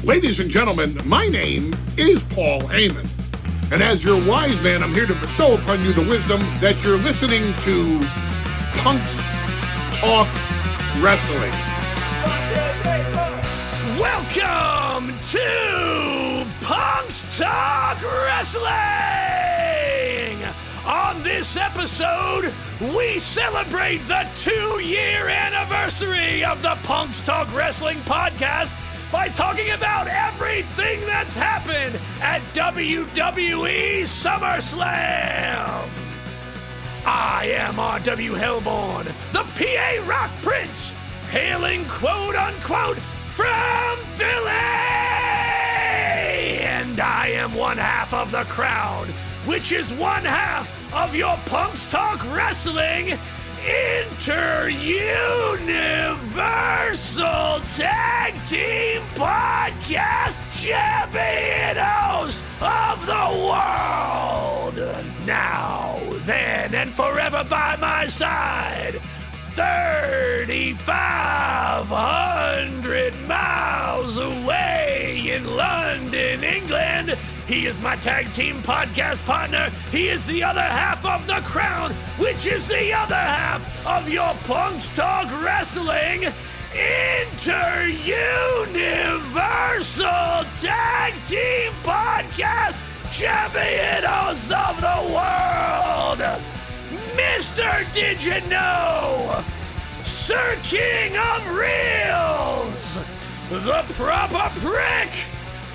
Ladies and gentlemen, my name is Paul Heyman. And as your wise man, I'm here to bestow upon you the wisdom that you're listening to Punks Talk Wrestling. 1, 2, 3, 4. Welcome to Punks Talk Wrestling! On this episode, we celebrate the 2-year anniversary of the Punks Talk Wrestling podcast by talking about everything that's happened at WWE Summerslam. I am R.W. Hellborn, the PA Rock Prince, hailing quote-unquote from Philly! And I am one half of the crowd, which is one half of your Punks Talk Wrestling Inter-Universal Tag Team Podcast Champions of the world. Now, then, and forever by my side, 3,500 miles away in London, England, he is my tag team podcast partner. He is the other half of the crown, which is the other half of your Punks Talk Wrestling Inter-Universal Tag Team Podcast Champions of the world, Mr. Did You Know, Sir King of Reels, the proper prick,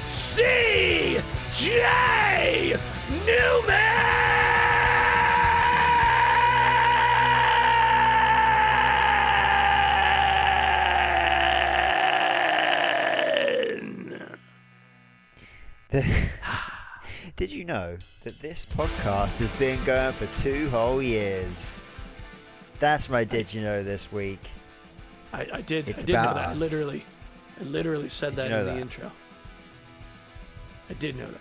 C.J. Newman! Did you know that this podcast has been going for 2 whole years? That's my Did You Know this week. I did know that. I literally said that in the intro. I did know that.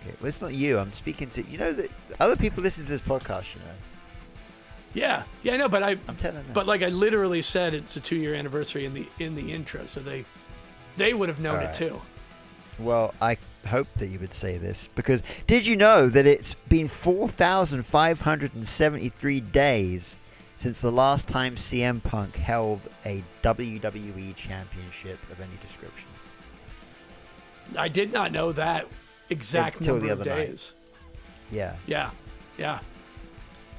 Okay, well, it's not you. I'm speaking to, you know, that other people listen to this podcast, you know. Yeah, I know, but I'm telling them. But like I literally said, it's a 2-year anniversary in the intro, so they would have known it too. Well, I hope that you would say this, because did you know that it's been 4,573 days since the last time CM Punk held a WWE championship of any description? I did not know that exact number of days. Yeah.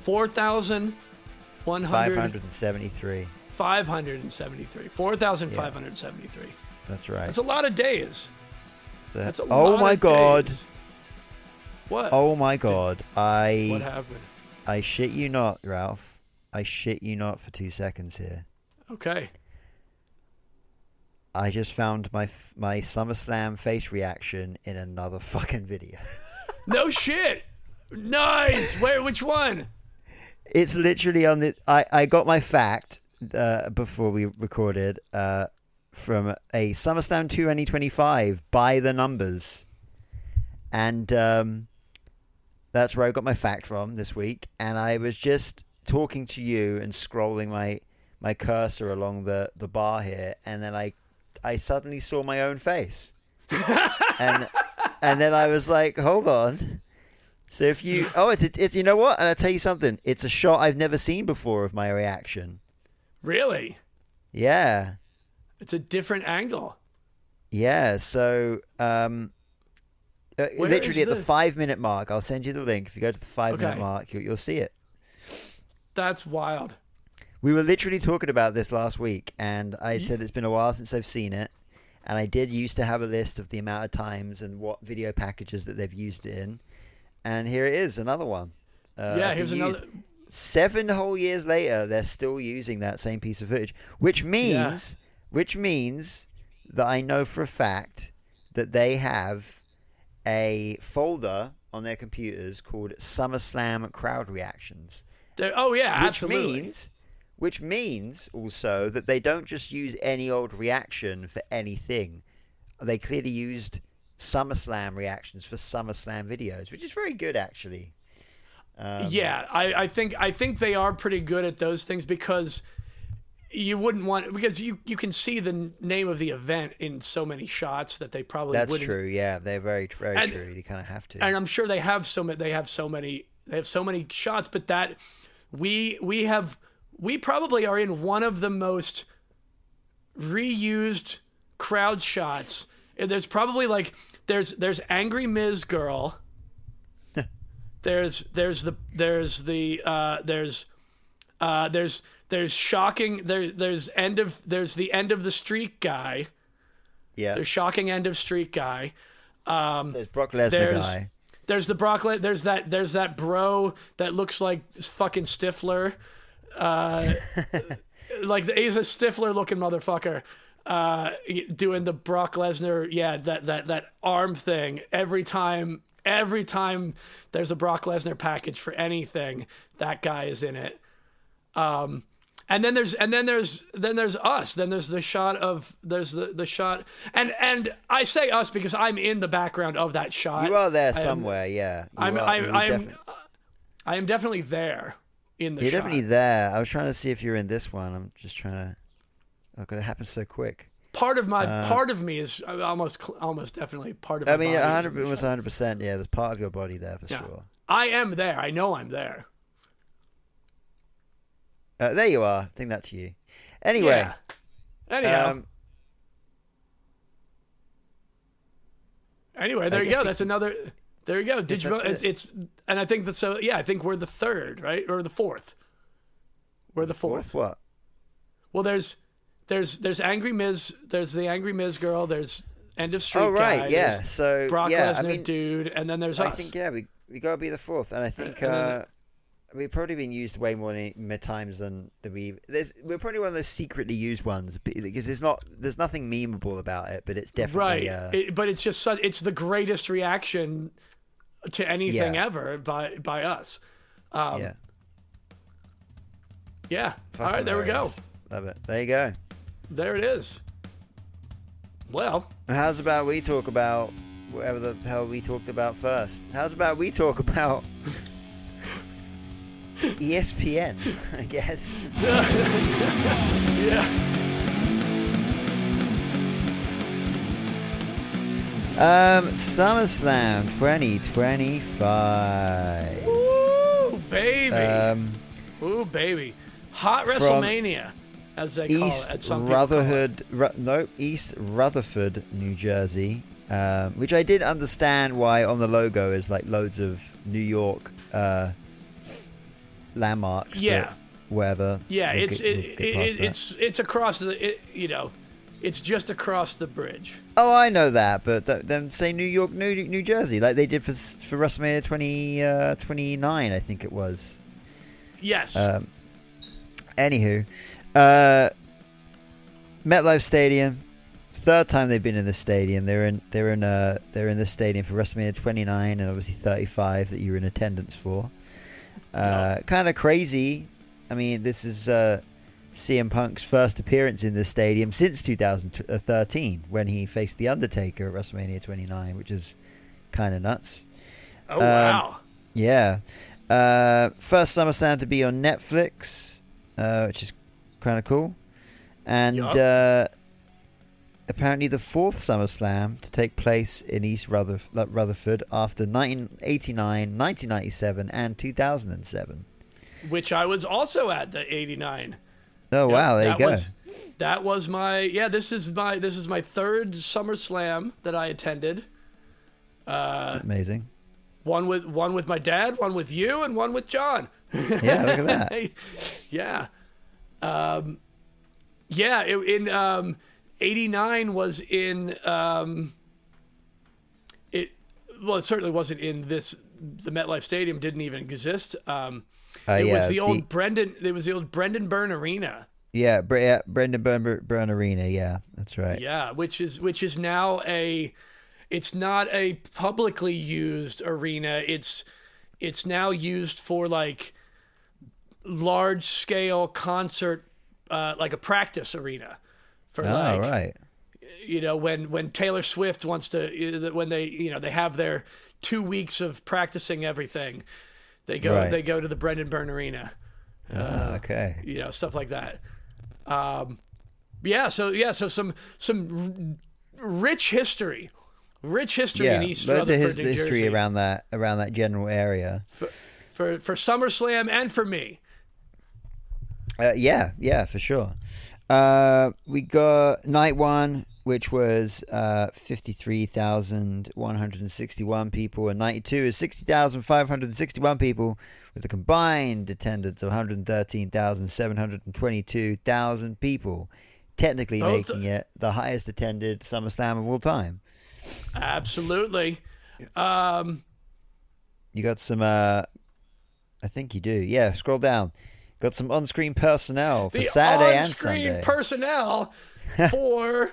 4,573. 4,573. That's right. That's a lot of days. That's a lot oh my of God. Days. What? Oh my God. What happened? I shit you not, Ralph. I shit you not for 2 seconds here. Okay. I just found my SummerSlam face reaction in another fucking video. No shit. Nice. Where? Which one? It's literally on the. I got my fact before we recorded from a SummerSlam 2025 by the numbers, and that's where I got my fact from this week. And I was just talking to you and scrolling my cursor along the bar here, and then I suddenly saw my own face. and then I was like, hold on. So if you... Oh, it's you know what? And I'll tell you something. It's a shot I've never seen before of my reaction. Really? Yeah. It's a different angle. Yeah, so... literally at the 5-minute mark, I'll send you the link. If you go to the 5-minute mark, you'll see it. That's wild. We were literally talking about this last week, and I said it's been a while since I've seen it. And I did used to have a list of the amount of times and what video packages that they've used it in. And here it is, another one. Here's another. 7 whole years later, they're still using that same piece of footage, which means that I know for a fact that they have a folder on their computers called SummerSlam Crowd Reactions. Absolutely. Which means also that they don't just use any old reaction for anything. They clearly used SummerSlam reactions for SummerSlam videos, which is very good, actually. I think they are pretty good at those things because you wouldn't want, because you can see the name of the event in so many shots that they probably That's wouldn't. true. Yeah, they're very true. You kind of have to. And I'm sure they have so many shots, but that we probably are in one of the most reused crowd shots. There's probably like there's Angry Miz Girl. there's the end of the streak guy. Yeah. There's shocking end of streak guy. There's Brock Lesnar guy. There's the Brock. There's that bro that looks like fucking Stifler. Like he's a Stifler looking motherfucker. Doing the Brock Lesnar, that arm thing every time there's a Brock Lesnar package for anything, that guy is in it. And then there's us. Then there's the shot of the shot, and I say us because I'm in the background of that shot. You are there somewhere, yeah. I am definitely there in the shot. You're definitely there. I was trying to see if you're in this one. I'm just trying to. Oh god, it happened so quick. Part of me is almost definitely part of. I mean, 100%. Yeah, there's part of your body there for sure. I am there. I know I'm there. There you are. I think that's you. Anyway. Yeah. Anyhow. Anyway, there you go. That's another. There you go. Did you? It's and I think that's so. Yeah, I think we're the third, right, or the fourth. We're the fourth. What? Well, there's Angry Miz. There's the Angry Miz Girl. There's End of Street. Oh right, guy, yeah. So Brock Lesnar, dude, and then there's us. I think we gotta be the fourth, and I think we've probably been used way more times than we're probably one of those secretly used ones because there's nothing memeable about it, but it's definitely right. But it's just it's the greatest reaction to anything ever by us. Yeah. Fucking all right, there we go. Love it. There you go. There it is. Well, how's about we talk about whatever the hell we talked about first? How's about we talk about ESPN, I guess. Yeah. SummerSlam 2025. Ooh, baby. Ooh, baby. Hot WrestleMania, as they call it. At some East Rutherford, New Jersey. Which I did understand why on the logo is like loads of New York landmarks. Yeah. Whatever. Yeah, it's across it's just across the bridge. Oh, I know that, but then say New York, New Jersey, like they did for WrestleMania 29, I think it was. Yes. Anywho, MetLife Stadium, third time they've been in the stadium. They're in this stadium for WrestleMania 29 and obviously 35 that you were in attendance for. Kind of crazy. I mean, this is CM Punk's first appearance in this stadium since 2013 when he faced The Undertaker at WrestleMania 29, which is kind of nuts. Oh, wow. Yeah. First SummerSlam to be on Netflix, which is kind of cool. And apparently the fourth SummerSlam to take place in East Rutherford after 1989, 1997, and 2007. Which I was also at, the 89. Oh, wow, there you go. That was my this is my third SummerSlam that I attended. Amazing. One with my dad, one with you, and one with John. Yeah, look at that. Yeah. In 89 was in it certainly wasn't in the MetLife Stadium, didn't even exist. It was the old Brendan Byrne Arena. Yeah, Brendan Byrne Arena, yeah, that's right. Yeah, which is now it's not a publicly used arena. It's now used for like large scale concert, like a practice arena for right. When Taylor Swift wants to, when they have their 2 weeks of practicing everything, they go to the Brendan Byrne Arena. Okay. Stuff like that. So some rich history in East loads of Rutherford, New history Jersey. around that general area. For SummerSlam and for me. Yeah, for sure. We got night one, which was 53,161 people, and 92 is 60,561 people, with a combined attendance of 113,722,000 people, technically making it the highest attended SummerSlam of all time. Absolutely. You got some, I think you do. Yeah, scroll down. Got some on-screen personnel for Saturday and Sunday. On-screen personnel for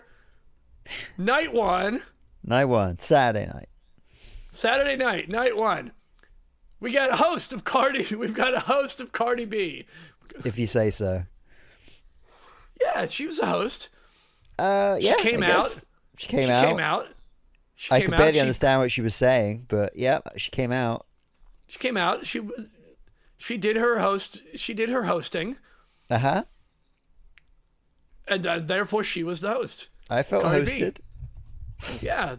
night one. Night one, Saturday night. Saturday night, night one. We've got a host of Cardi B. If you say so. Yeah, she was a host. She came out. She came out. I could barely understand what she was saying, but yeah, she came out. She came out. She did her hosting. Uh-huh. And therefore she was the host. I felt Cardi hosted. B. Yeah,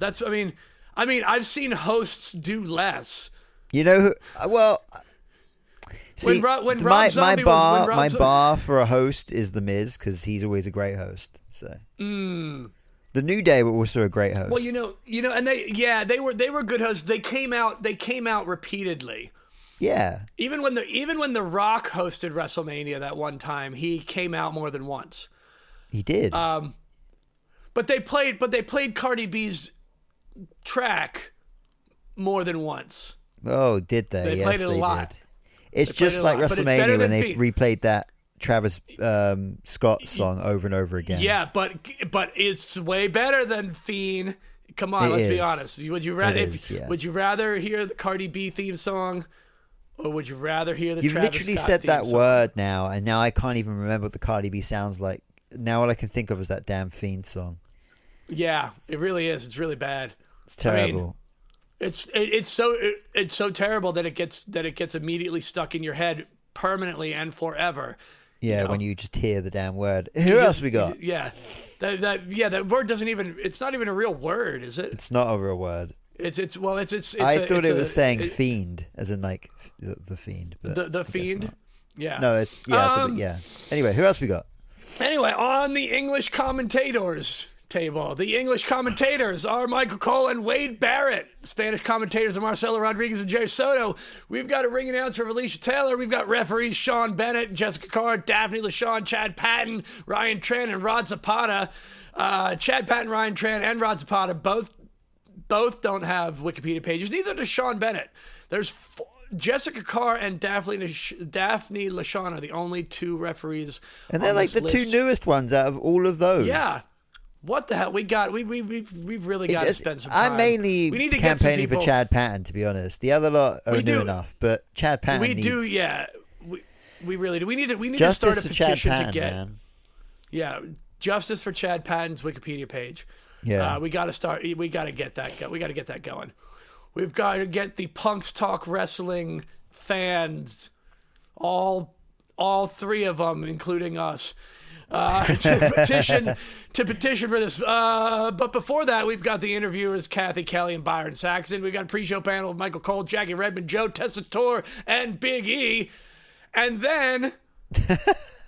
I mean, I've seen hosts do less. You know who? Well, see, when my Rob bar for a host is The Miz, because he's always a great host. So the New Day were also a great host. Well, you know, and they were good hosts. They came out repeatedly. Yeah. Even when the Rock hosted WrestleMania that one time, he came out more than once. He did. But they played Cardi B's track more than once. Oh, did they? They played it a lot. Did. It's just like WrestleMania when they replayed that Travis Scott song over and over again. Yeah, but it's way better than Fiend. Come on, let's be honest. Would you rather hear the Cardi B theme song, or would you rather hear the You've Travis literally Scott said theme that song? word now, and now I can't even remember what the Cardi B sounds like. Now all I can think of is that damn Fiend song. Yeah, it really is. It's really bad. It's terrible. I mean, it's so terrible that it gets immediately stuck in your head permanently and forever. Yeah, when you just hear the damn word. Who else we got? Yeah, that word doesn't even. It's not even a real word, is it? It's not a real word. I thought it was saying fiend, as in like the fiend. But the fiend. Yeah. No. Yeah. Anyway, who else we got? Anyway, on the English commentators table, the English commentators are Michael Cole and Wade Barrett. Spanish commentators are Marcelo Rodriguez and Jerry Soto. We've got a ring announcer of Alicia Taylor. We've got referees Sean Bennett, Jessica Carr, Daphne LaShawn, Chad Patton, Ryan Tran, and Rod Zapata. Chad Patton, Ryan Tran, and Rod Zapata both don't have Wikipedia pages. Neither does Sean Bennett. There's Jessica Carr and Daphne LaShawn are the only two referees. And they're like the two newest ones out of all of those. Yeah. What the hell? We've really got to spend some time. I'm mainly campaigning for Chad Patton, to be honest. The other lot are new enough, but Chad Patton We really do. We need to start a petition Chad Patton, to get. Man. Yeah, justice for Chad Patton's Wikipedia page. Yeah, we got to start. We got to get that. We got to get that going. We've got to get the Punks Talk Wrestling fans, all three of them, including us, to petition for this. But before that, we've got the interviewers Kathy Kelly and Byron Saxon. We've got a pre-show panel of Michael Cole, Jackie Redmond, Joe Tessitore, and Big E, and then.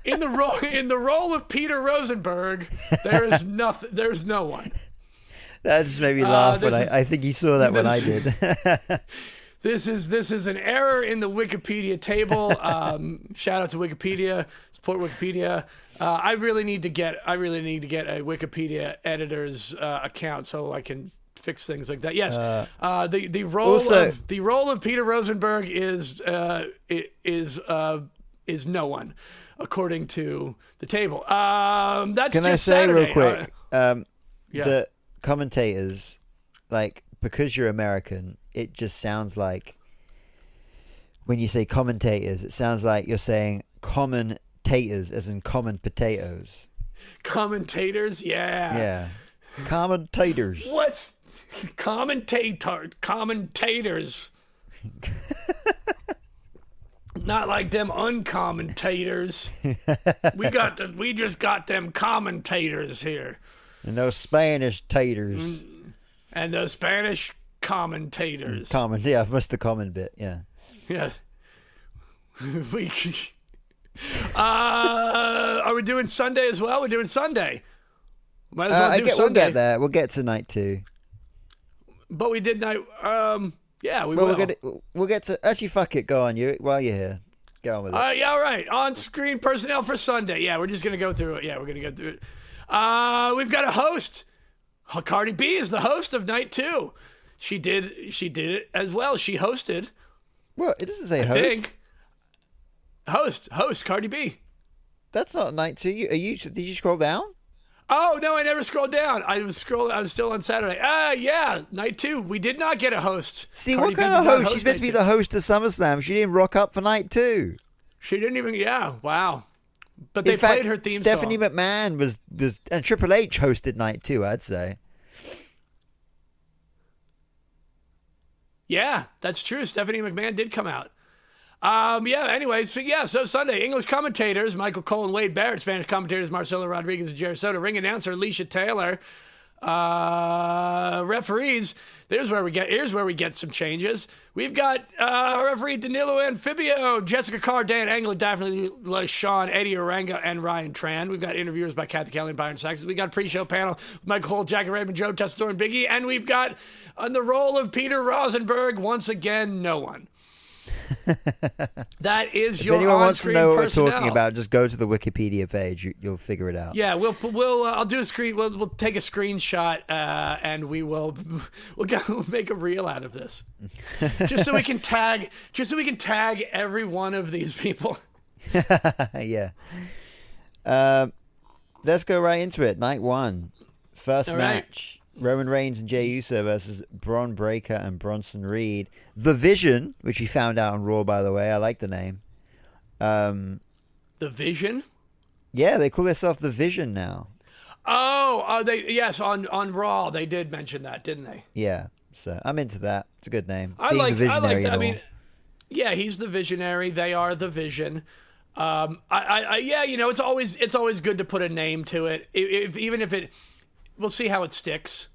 In the role of Peter Rosenberg, there's no one. That just made me laugh when I think you saw that when I did. This is an error in the Wikipedia table. Shout out to Wikipedia. Support Wikipedia. I really need to get a Wikipedia editor's account so I can fix things like that. Yes. The role of Peter Rosenberg is no one, according to the table. That's Can just I say Saturday. real quick? The commentators, like, because you're American, it just sounds like when you say commentators, it sounds like you're saying common taters, as in common potatoes. Commentators, yeah. Commentators. What's commentators? Not like them uncommentators. We just got them commentators here. And those Spanish taters. And the Spanish commentators. Yeah, I've missed the common bit, yeah. Yeah. Are we doing Sunday as well? We're doing Sunday. Might as well do Sunday. We'll get there. We'll get to night 2. But we did night. Yeah, we will. We'll get to. Actually, fuck it. Go on, while you're here. Get on with it. Yeah, all right. On-screen personnel for Sunday. Yeah, we're just gonna go through it. Yeah, we're gonna go through it. We've got a host. Cardi B is the host of night 2. She did it as well. She hosted. Well, it doesn't say host. Host, Cardi B. That's not night 2. Did you scroll down? Oh, no, I never scrolled down. I was still on Saturday. Yeah, night 2. We did not get a host. See, Cardi what kind of host? She's meant to be the host of SummerSlam. She didn't rock up for night 2. She didn't even, wow. But they played her theme Stephanie song. McMahon was, and Triple H hosted night 2, I'd say. Yeah, that's true. Stephanie McMahon did come out. So Sunday, English commentators, Michael Cole and Wade Barrett, Spanish commentators, Marcelo Rodriguez and Jerry Soto, ring announcer, Alicia Taylor, referees, here's where we get some changes. We've got, referee Danilo Amphibio, Jessica Carr, Dan Angle, Daphne LaShawn, Eddie Oranga, and Ryan Tran. We've got interviewers by Kathy Kelly and Byron Saxon. We've got a pre-show panel, Michael Cole, Jackie Raymond, Joe Tessitore, and Biggie, and we've got, on the role of Peter Rosenberg, once again, no one. That is your on-screen personnel. If anyone wants to know what we're talking about, just go to the Wikipedia page. You'll figure it out. Yeah, we'll I'll do a screen. We'll take a screenshot and we'll make a reel out of this, just so we can tag every one of these people. Yeah. Let's go right into it. Night 1, first match. Roman Reigns and Jey Uso versus Braun Breaker and Bronson Reed. The Vision, which we found out on Raw, by the way. I like the name. The Vision? Yeah, they call themselves The Vision now. Oh, on Raw they did mention that, didn't they? Yeah, so I'm into that. It's a good name. I like that. I mean, yeah, he's the visionary. They are the Vision. It's always good to put a name to it, even if it. We'll see how it sticks.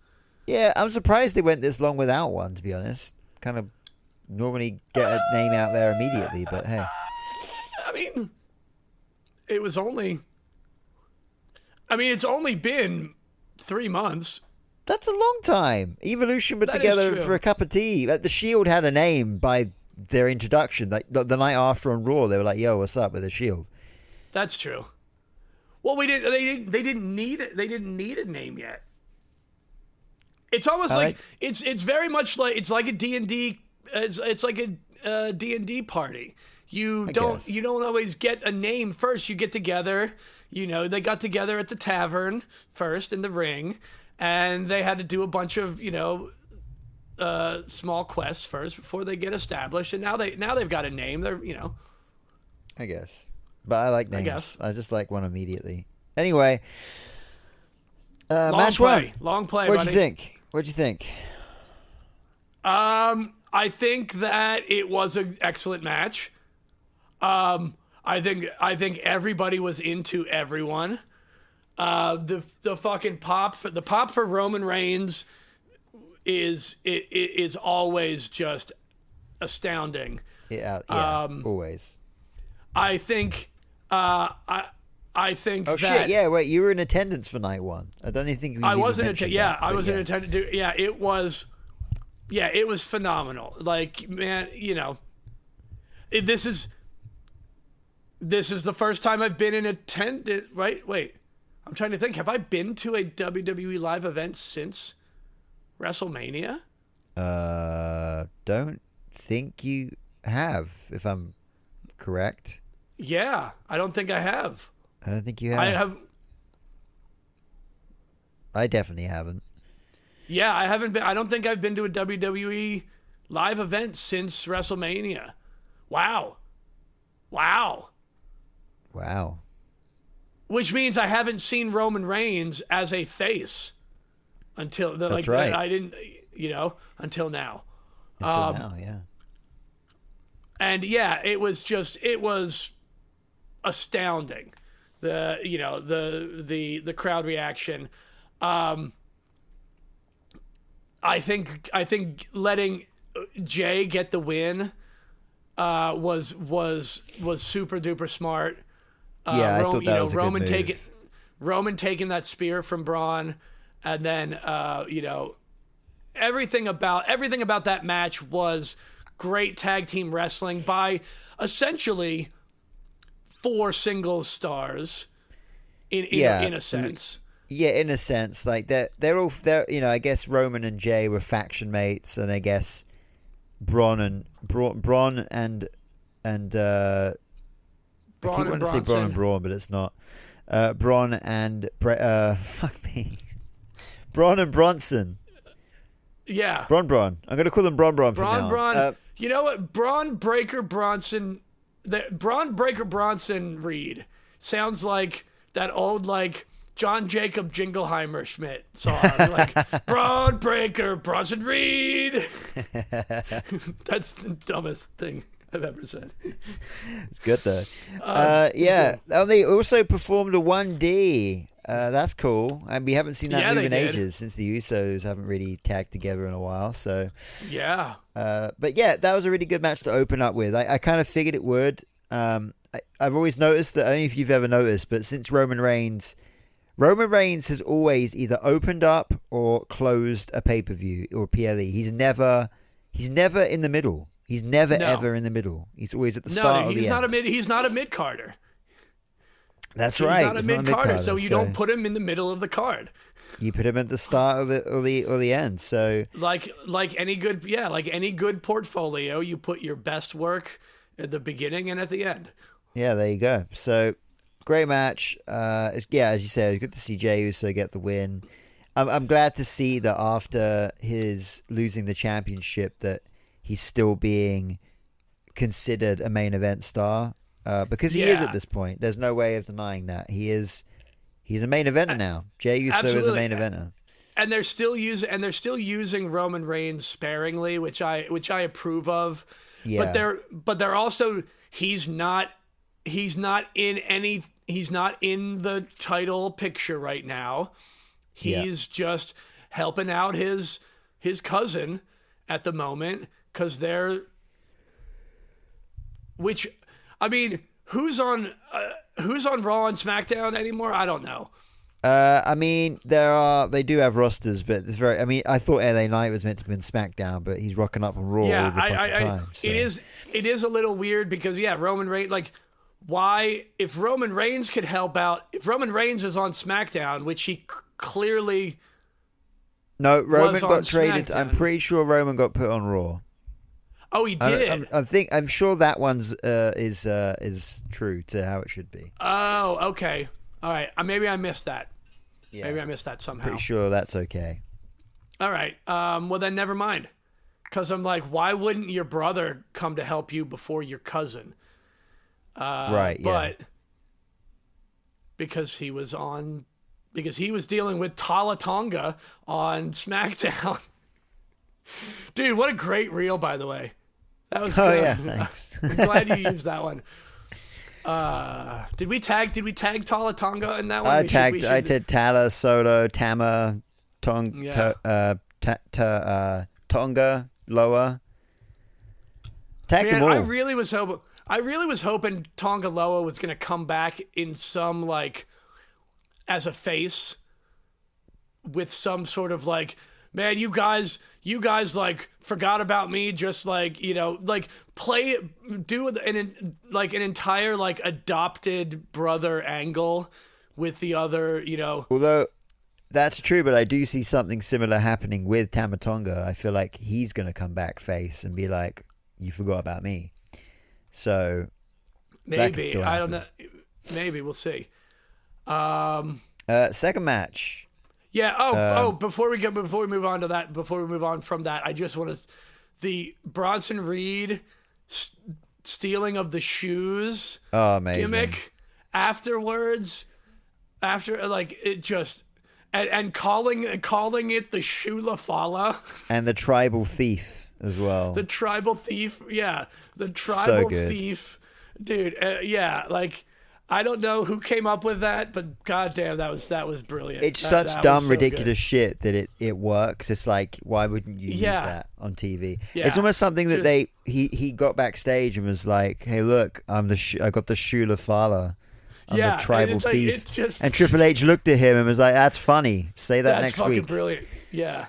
Yeah, I'm surprised they went this long without one, to be honest. Kind of normally get a name out there immediately, but hey. I mean, it's only been 3 months. That's a long time. Evolution were together for a cup of tea. The Shield had a name by their introduction. Like the night after on Raw, they were like, "Yo, what's up with the Shield?" That's true. Well, they didn't need it. They didn't need a name yet. It's almost it's very much like it's like a D&D. It's like a D&D party. You don't always get a name first. You get together. They got together at the tavern first in the ring, and they had to do a bunch of small quests first before they get established. And now they've got a name. They're I guess. But I like names. I just like one immediately. Anyway, match 1. Long play. What'd you think? I think that it was an excellent match. I think everybody was into everyone. The fucking pop for Roman Reigns is always just astounding. Yeah, always. I think I think. Oh shit! Yeah, wait. You were in attendance for night 1. I don't even think I was in attendance. Yeah, I was in attendance. Yeah, it was. Yeah, it was phenomenal. Like, man, this is the first time I've been in attendance. Right? Wait, I'm trying to think. Have I been to a WWE live event since WrestleMania? Don't think you have. If I'm correct. Yeah, I don't think I have. I don't think you have. I definitely haven't. Yeah, I haven't been. I don't think I've been to a WWE live event since WrestleMania. Wow. Which means I haven't seen Roman Reigns as a face until That's right. I didn't, until now. Until now, yeah. And yeah, it was astounding. The crowd reaction. I think letting Jay get the win was super duper smart. I thought that was a good move. Roman taking that spear from Braun, and then everything about that match was great tag team wrestling by essentially 4 singles stars in a sense. Yeah, in a sense, like they're all I guess Roman and Jay were faction mates, and I guess Braun and Braun I keep wanting to say Braun and Braun, but it's not. Braun and Braun and Bronson. Yeah. Braun. I'm going to call them Braun from now on. Braun. You know what? Braun Breaker Bronson Reed sounds like that old John Jacob Jingleheimer Schmidt song. Like Braun Breaker Bronson Reed. That's the dumbest thing I've ever said. It's good though. Yeah. Oh, they also performed a 1D. That's cool. And we haven't seen that move in ages since the Usos haven't really tagged together in a while. So yeah. But yeah, that was a really good match to open up with. I kind of figured it would. I've always noticed that, I don't know if you've ever noticed, but since Roman Reigns has always either opened up or closed a pay-per-view or PLE. He's never in the middle. He's never ever in the middle. He's always at the start or the end. He's not a mid-carder. That's right. He's not a mid-carder, so you don't put him in the middle of the card. You put him at the start or the end. So like any good portfolio, you put your best work at the beginning and at the end. Yeah, there you go. So great match. As you said, it's good to see Jey Uso get the win. I'm glad to see that after his losing the championship that he's still being considered a main event star, because he is at this point. There's no way of denying that. He's a main eventer now. Jey Uso is a main eventer. And they're still using Roman Reigns sparingly, which I approve of. Yeah. But they're also he's not in the title picture right now. He's just helping out his cousin at the moment, because who's on Raw and SmackDown anymore? I don't know. They do have rosters, but it's I thought LA Knight was meant to be in SmackDown, but he's rocking up on Raw all the fucking time. So. It is a little weird because Roman Reigns, why, if Roman Reigns could help out, if Roman Reigns is on SmackDown, which he clearly Roman got traded. I'm pretty sure Roman got put on Raw. Oh, he did. I'm sure that one's is true to how it should be. Oh, okay. All right. Maybe I missed that. Yeah. Maybe I missed that somehow. Pretty sure that's okay. All right. Well, then never mind. Because I'm like, why wouldn't your brother come to help you before your cousin? Right. Yeah. But because he was dealing with Tala Tonga on SmackDown. Dude, what a great reel, by the way. That was good. Yeah, thanks. I'm glad you used that one. Did we tag Tala Tonga in that one? I did Tala, Soto, Tama, Tonga, Loa. Tag them all. I really was hoping Tonga Loa was going to come back in some as a face with some sort of man, you guys forgot about me, just play, do an entire adopted brother angle with the other, Although that's true, but I do see something similar happening with Tama Tonga. I feel like he's going to come back face and be like, you forgot about me. So maybe, I don't know. Maybe, we'll see. Second match. Yeah. Before we move on from that, I just want to, the Bronson Reed stealing of the shoes gimmick afterwards, it just, and calling it the Shula Fala and the tribal thief. as well. The tribal thief, yeah, the tribal good. thief, dude. Yeah, like I don't know who came up with that, but goddamn, that was brilliant. It's that such was dumb, so ridiculous shit that it works. It's like, why wouldn't you use that on TV? Yeah. It's almost something that he got backstage and was like, "Hey, look, I got the Shula Fala. I'm the tribal thief." And Triple H looked at him and was like, "That's funny. Say that next week." That's fucking brilliant. Yeah.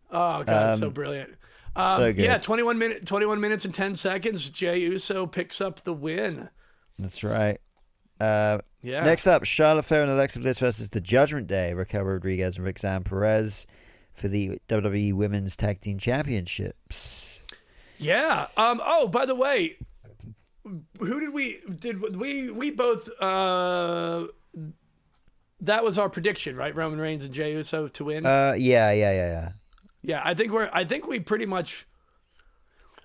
Oh god, so brilliant. So good. Yeah, 21 minutes and 10 seconds. Jey Uso picks up the win. That's right. Yeah. Next up, Charlotte Flair and Alexa Bliss versus the Judgment Day, Raquel Rodriguez and Roxanne Perez for the WWE Women's Tag Team Championships. Yeah. Oh, by the way, who did we both that was our prediction, right? Roman Reigns and Jey Uso to win. Yeah. Yeah, I think we pretty much,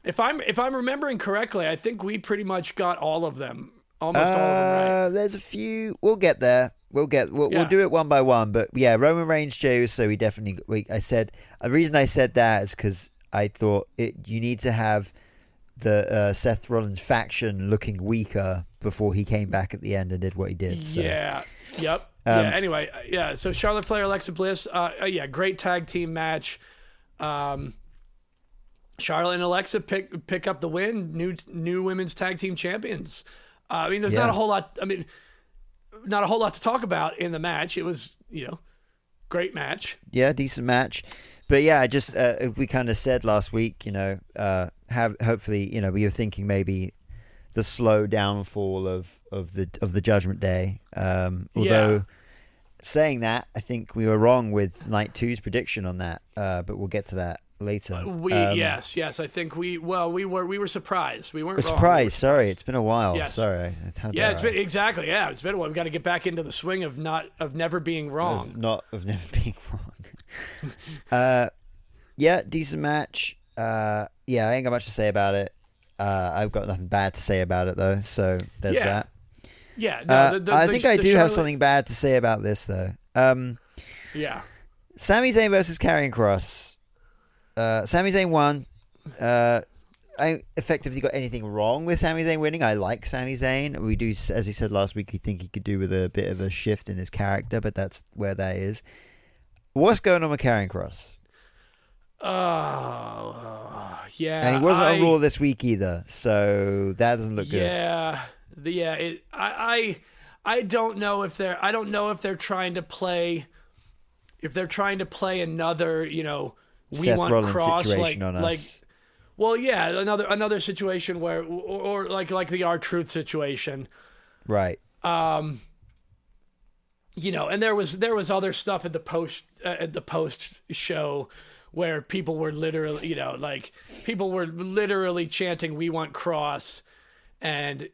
if I'm remembering correctly, I think we pretty much got all of them, almost all of them right. There's a few. We'll get there. We'll do it one by one. But yeah, Roman Reigns, Jey Uso. I said the reason I said that is because I thought you need to have the Seth Rollins faction looking weaker before he came back at the end and did what he did. So. Yeah. Yep. Anyway, yeah. So Charlotte Flair, Alexa Bliss. Great tag team match. Charlotte and Alexa pick up the win. New women's tag team champions. I mean, there's not a whole lot. I mean, not a whole lot to talk about in the match. It was, great match. Yeah, decent match. But yeah, just we kind of said last week, hopefully, we were thinking maybe the slow downfall of the Judgment Day. Although saying that, I think we were wrong with Night 2's prediction on that. But we'll get to that later. Yes. I think we were surprised. We weren't wrong. Surprised. Sorry, it's been a while. Yes. Sorry. It's been exactly. Yeah, it's been a while. We've got to get back into the swing of never being wrong. Of never being wrong. Yeah, decent match. I ain't got much to say about it. I've got nothing bad to say about it though. So there's that. Yeah. No, I think I do have something bad to say about this though. Yeah. Sami Zayn versus Karrion Kross. Sami Zayn won. I effectively got anything wrong with Sami Zayn winning. I like Sami Zayn. We do, as he said last week, he think he could do with a bit of a shift in his character, but that's where that is. What's going on with Karrion Kross? Yeah. And he wasn't on Raw this week either, so that doesn't look good. Yeah. I don't know if they're trying to play. If they're trying to play another, we Seth want Rollins Cross situation on us. Well, yeah, another situation where, or like the R-Truth situation, right? And there was other stuff at the post show where people were literally chanting "We want Cross," and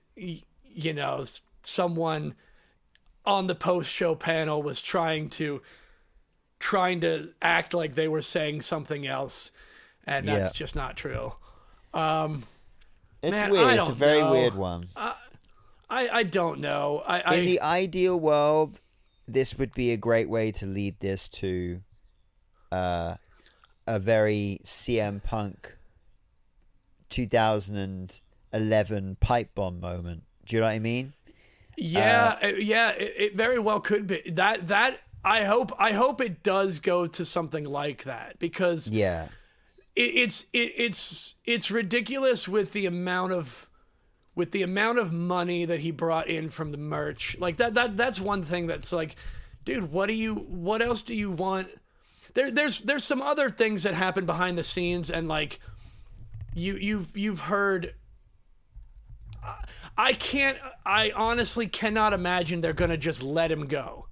someone on the post show panel was trying to act like they were saying something else. And that's just not true. It's man, weird. It's a very weird one. I don't know. In the ideal world, this would be a great way to lead this to a very CM Punk 2011 pipe bomb moment. Do you know what I mean? Yeah, it very well could be. That I hope it does go to something like that, because it's ridiculous with the amount of money that he brought in from the merch. Like that's one thing that's like, dude, what else do you want? There's some other things that happen behind the scenes, and like you've heard. I honestly cannot imagine they're gonna just let him go.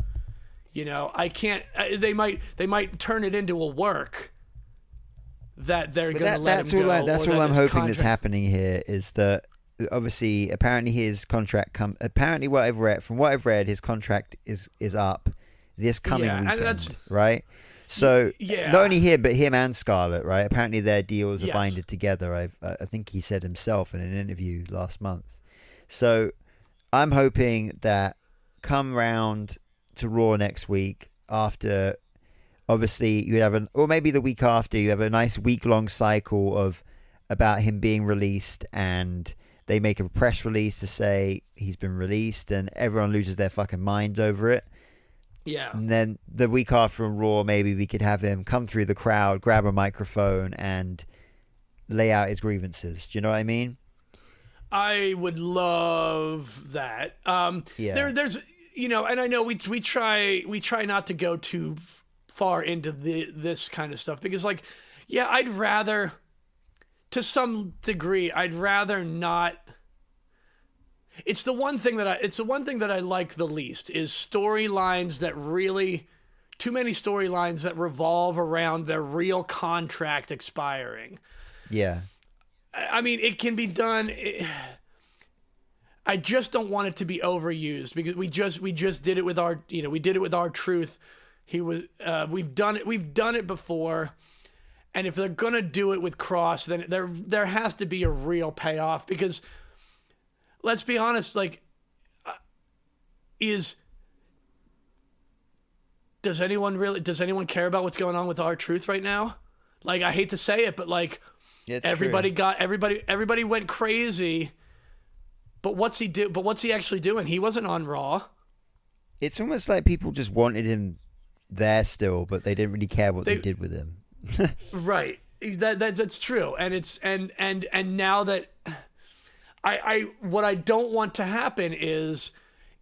I can't. They might turn it into a work that they're going to let him go. That's all I'm hoping that's happening here is that obviously, apparently his contract from what I've read, his contract is up this coming weekend, right? So not only him, but him and Scarlett, right? Apparently their deals are binded together. I think he said himself in an interview last month. So I'm hoping that come round to Raw next week, after obviously you have or maybe the week after, you have a nice week-long cycle of about him being released, and they make a press release to say he's been released, and everyone loses their fucking minds over it. Yeah. And then the week after on Raw, maybe we could have him come through the crowd, grab a microphone, and lay out his grievances. Do you know what I mean? I would love that. There's and I know we try not to go too far into this kind of stuff, because I'd rather, to some degree, I'd rather not. It's the one thing that I like the least is storylines that really, too many storylines that revolve around their real contract expiring. Yeah. I mean, it can be done. I just don't want it to be overused, because we just did it with R-Truth. We've done it before, and if they're gonna do it with Cross, then there has to be a real payoff, because let's be honest, does anyone care about what's going on with R-Truth right now? I hate to say it, but It's everybody true. everybody went crazy. But what's he actually doing? He wasn't on Raw. It's almost like people just wanted him there still, but they didn't really care what they did with him. Right. That's true. And it's and now that I what I don't want to happen is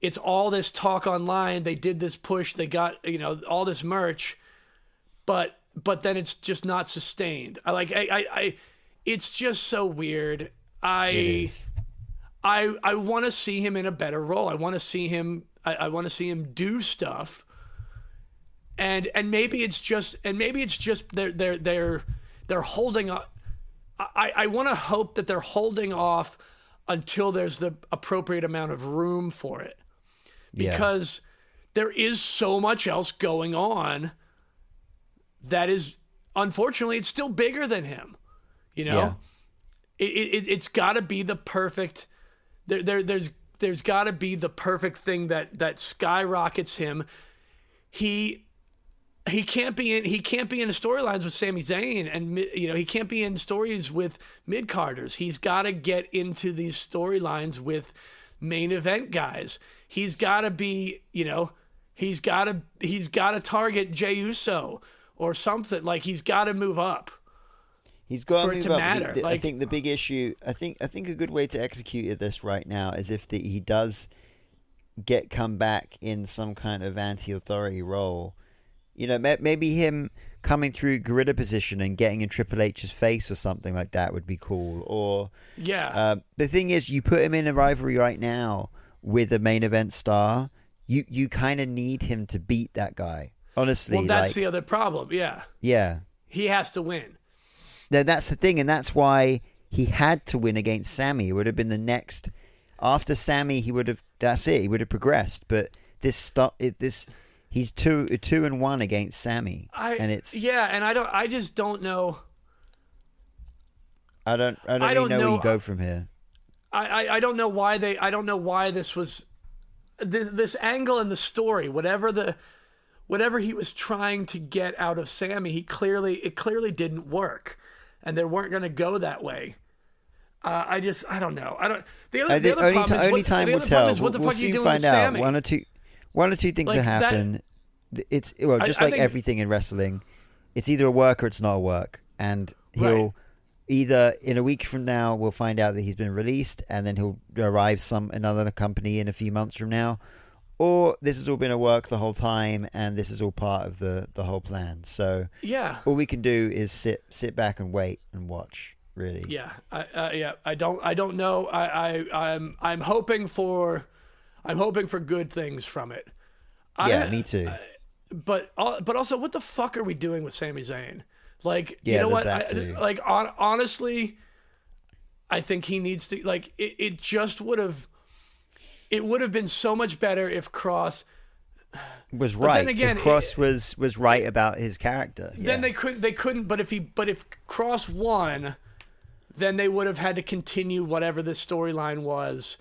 it's all this talk online. They did this push. They got all this merch, but then it's just not sustained. It's just so weird. It is. I want to see him in a better role. I want to see him. I want to see him do stuff. And maybe it's just they're holding up. I want to hope that they're holding off until there's the appropriate amount of room for it, because there is so much else going on that is, unfortunately, it's still bigger than him. It's got to be the perfect. There's got to be the perfect thing that skyrockets him. He can't be in the storylines with Sami Zayn, and he can't be in stories with mid-carders. He's got to get into these storylines with main event guys. He's got to be, he's got to target Jey Uso or something. He's got to move up. He's got for to it move to up. matter. I think the big issue, I think a good way to execute this right now is if he does come back in some kind of anti-authority role. Maybe him coming through gorilla position and getting in Triple H's face or something like that would be cool. Or the thing is, you put him in a rivalry right now with a main event star. You kind of need him to beat that guy. Honestly, well, that's the other problem. Yeah, he has to win. No, that's the thing, and that's why he had to win against Sami. It would have been the next after Sami. He would have. That's it. He would have progressed. But he's 2-1 against Sami, and it's and I just don't know. I don't really know where you go from here. I don't know why this was this angle in the story. Whatever he was trying to get out of Sami, it clearly didn't work, and they weren't going to go that way. I don't know. Only time will tell. What the fuck are you doing find with out. Sami? One or two things will happen. It's just like everything in wrestling. It's either a work or it's not a work, and he'll either in a week from now we'll find out that he's been released, and then he'll arrive another company in a few months from now, or this has all been a work the whole time, and this is all part of the whole plan. So all we can do is sit back and wait and watch. Really. I don't know. I'm hoping for good things from it. Me too. But also, what the fuck are we doing with Sami Zayn? You know what? Honestly, I think he needs to. It just would have. It would have been so much better if Cross was right. Then again, if Cross was right about his character. Then they couldn't. But if Cross won, then they would have had to continue whatever this storyline was.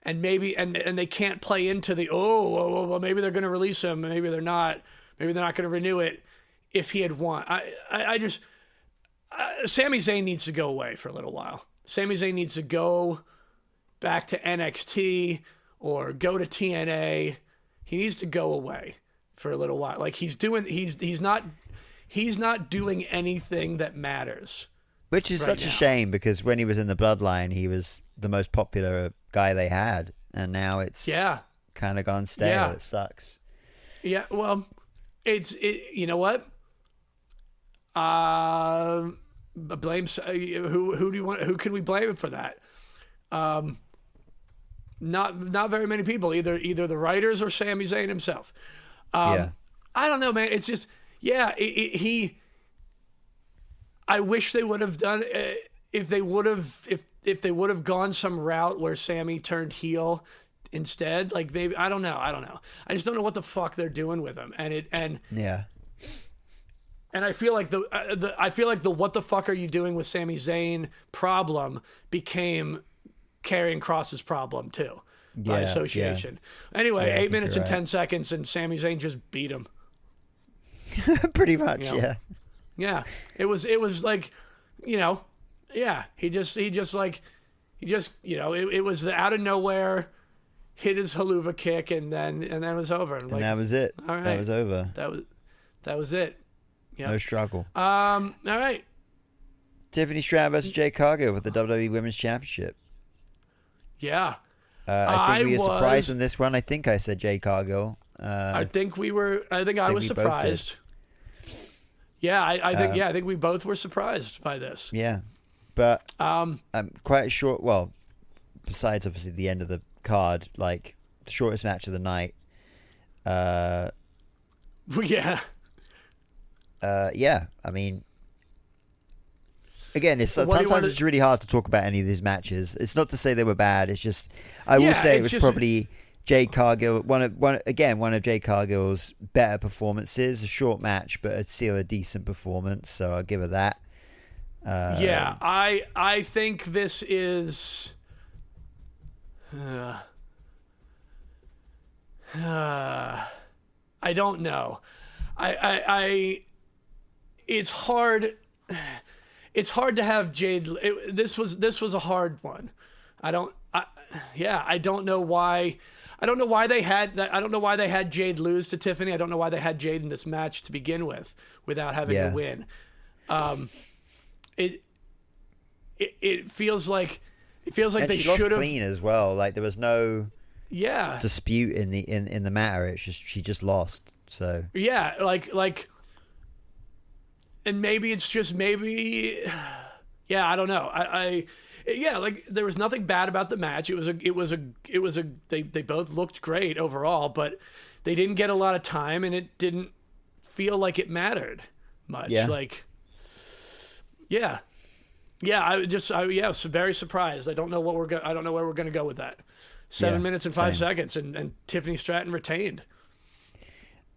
And maybe and they can't play into the well, maybe they're going to release him, maybe they're not going to renew it if he had won. Sami Zayn needs to go away for a little while. Sami Zayn needs to go back to NXT or go to TNA. He needs to go away for a little while. Like he's not doing anything that matters. Which is such a shame, because when he was in the Bloodline, he was the most popular guy they had, and now it's kind of gone stale. Yeah. It sucks. Yeah, well, you know what? Blame who do you want? Who can we blame for that? Not very many people. Either the writers or Sami Zayn himself. I don't know, man. It's just I wish they would have done if they would have gone some route where Sami turned heel instead. Like maybe I don't know. I just don't know what the fuck they're doing with him. And I feel like the what the fuck are you doing with Sami Zayn problem became Karrion Kross's problem too, by association. Yeah. Anyway, 8 minutes and 10 seconds, and Sami Zayn just beat him. Pretty much, Yeah, it was like, he just it was the out of nowhere, hit his haluva kick, and then it was over. And that was it. All right, that was over. That was it. Yep. No struggle. All right. Tiffany Stratton versus Jade Cargill with the WWE Women's Championship. Yeah. I think we were surprised in this one. I think I said Jade Cargill. I think I was surprised. Yeah, I think we both were surprised by this. Yeah, but quite a short. Well, besides obviously the end of the card, like the shortest match of the night. Yeah. I mean, again, sometimes it's really hard to talk about any of these matches. It's not to say they were bad. It's just I will say it was probably Jade Cargill, one of Jade Cargill's better performances. A short match, but still a decent performance. So I'll give her that. I think this is. I don't know. It's hard. It's hard to have Jade. This was a hard one. I don't know why. I don't know why they had that. I don't know why they had Jade lose to Tiffany. I don't know why they had Jade in this match to begin with without having to win. It feels like and they she lost should have clean as well. Like there was no dispute in the matter. It's just she just lost. So and maybe it's just I don't know. Like there was nothing bad about the match. They both looked great overall, but they didn't get a lot of time, and it didn't feel like it mattered much. Yeah. I was very surprised. I don't know where we're gonna go with that. 7 minutes and 5 seconds, and Tiffany Stratton retained.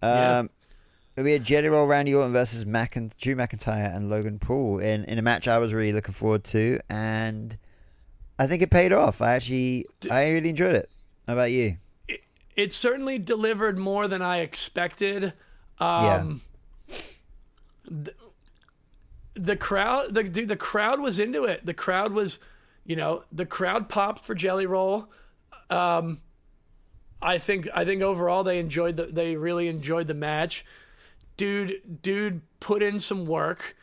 We had Jelly Roll, Randy Orton versus Drew McIntyre and Logan Paul in a match I was really looking forward to, and I think it paid off. I really enjoyed it. How about you? It certainly delivered more than I expected. The crowd, the crowd was into it. The crowd was, the crowd popped for Jelly Roll. I think overall they really enjoyed the match. Dude put in some work.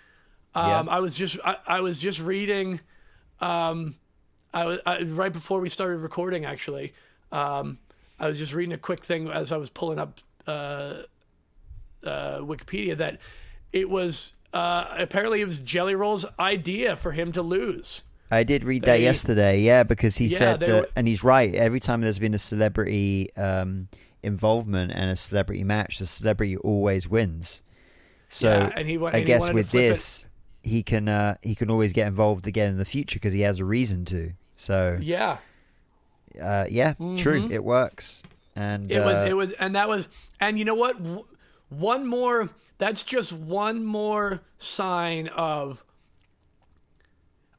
I was just reading. Right before we started recording, actually. I was just reading a quick thing as I was pulling up Wikipedia that it was apparently it was Jelly Roll's idea for him to lose. I did read that yesterday, because he said that, and he's right. Every time there's been a celebrity involvement and a celebrity match, the celebrity always wins. So I guess with this, he can always get involved again in the future because he has a reason to. So true, it works, and and you know what? That's just one more sign of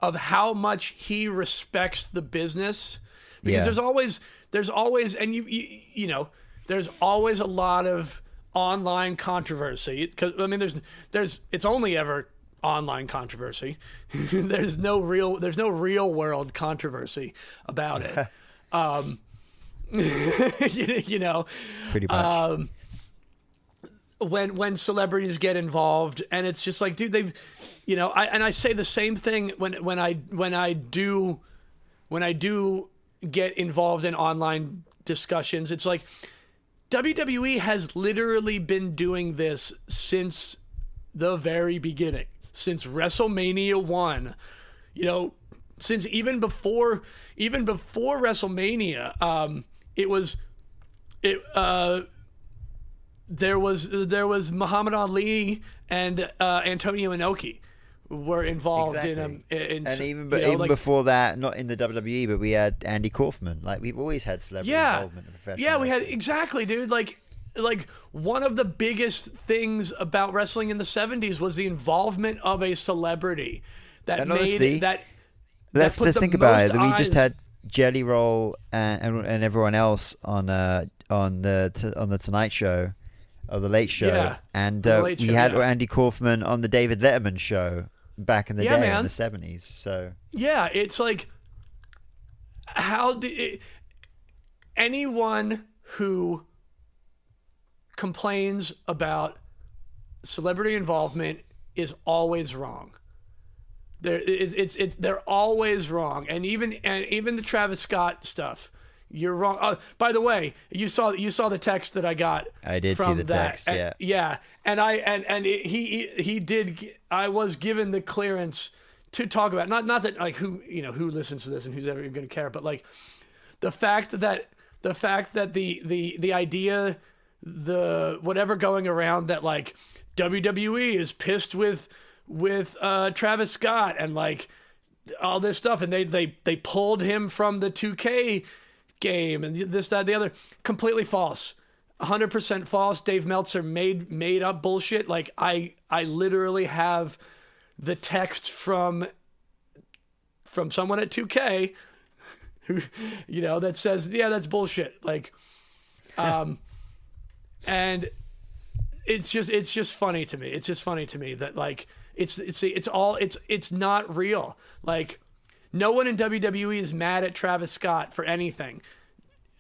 how much he respects the business, because there's always and there's always a lot of online controversy, because there's it's only ever online controversy. There's no real world controversy about it. You know, pretty much. When celebrities get involved, and it's just like, dude, they've, you know, I say the same thing when I do get involved in online discussions. It's like WWE has literally been doing this since the very beginning, since WrestleMania 1, you know, since even before WrestleMania, there was Muhammad Ali and Antonio Inoki were involved in and even before that, not in the WWE, but we had Andy Kaufman. Like, we've always had celebrity involvement in professional wrestling. We had, exactly, dude. Like one of the biggest things about wrestling in the 70s was the involvement of a celebrity that Let's think about it. We just had Jelly Roll and everyone else on the Tonight Show, or the Late Show, and we had Andy Kaufman on the David Letterman show back in the day, in the 70s. So yeah, it's like, anyone who complains about celebrity involvement is always wrong. They're always wrong, and even the Travis Scott stuff, you're wrong. By the way, you saw the text that I got. I did see the text. Yeah, and he did. I was given the clearance to talk about, not that, like, who listens to this and who's ever even going to care, but like the fact that the idea, the whatever going around, that like WWE is pissed with Travis Scott and like all this stuff, and they pulled him from the 2K game and this, that, the other. Completely false. 100% false. Dave Meltzer made up bullshit. Like, I literally have the text from someone at 2K who, you know, that says, yeah, that's bullshit. Like, and it's just funny to me. It's just funny to me that, like, it's not real. Like, no one in WWE is mad at Travis Scott for anything.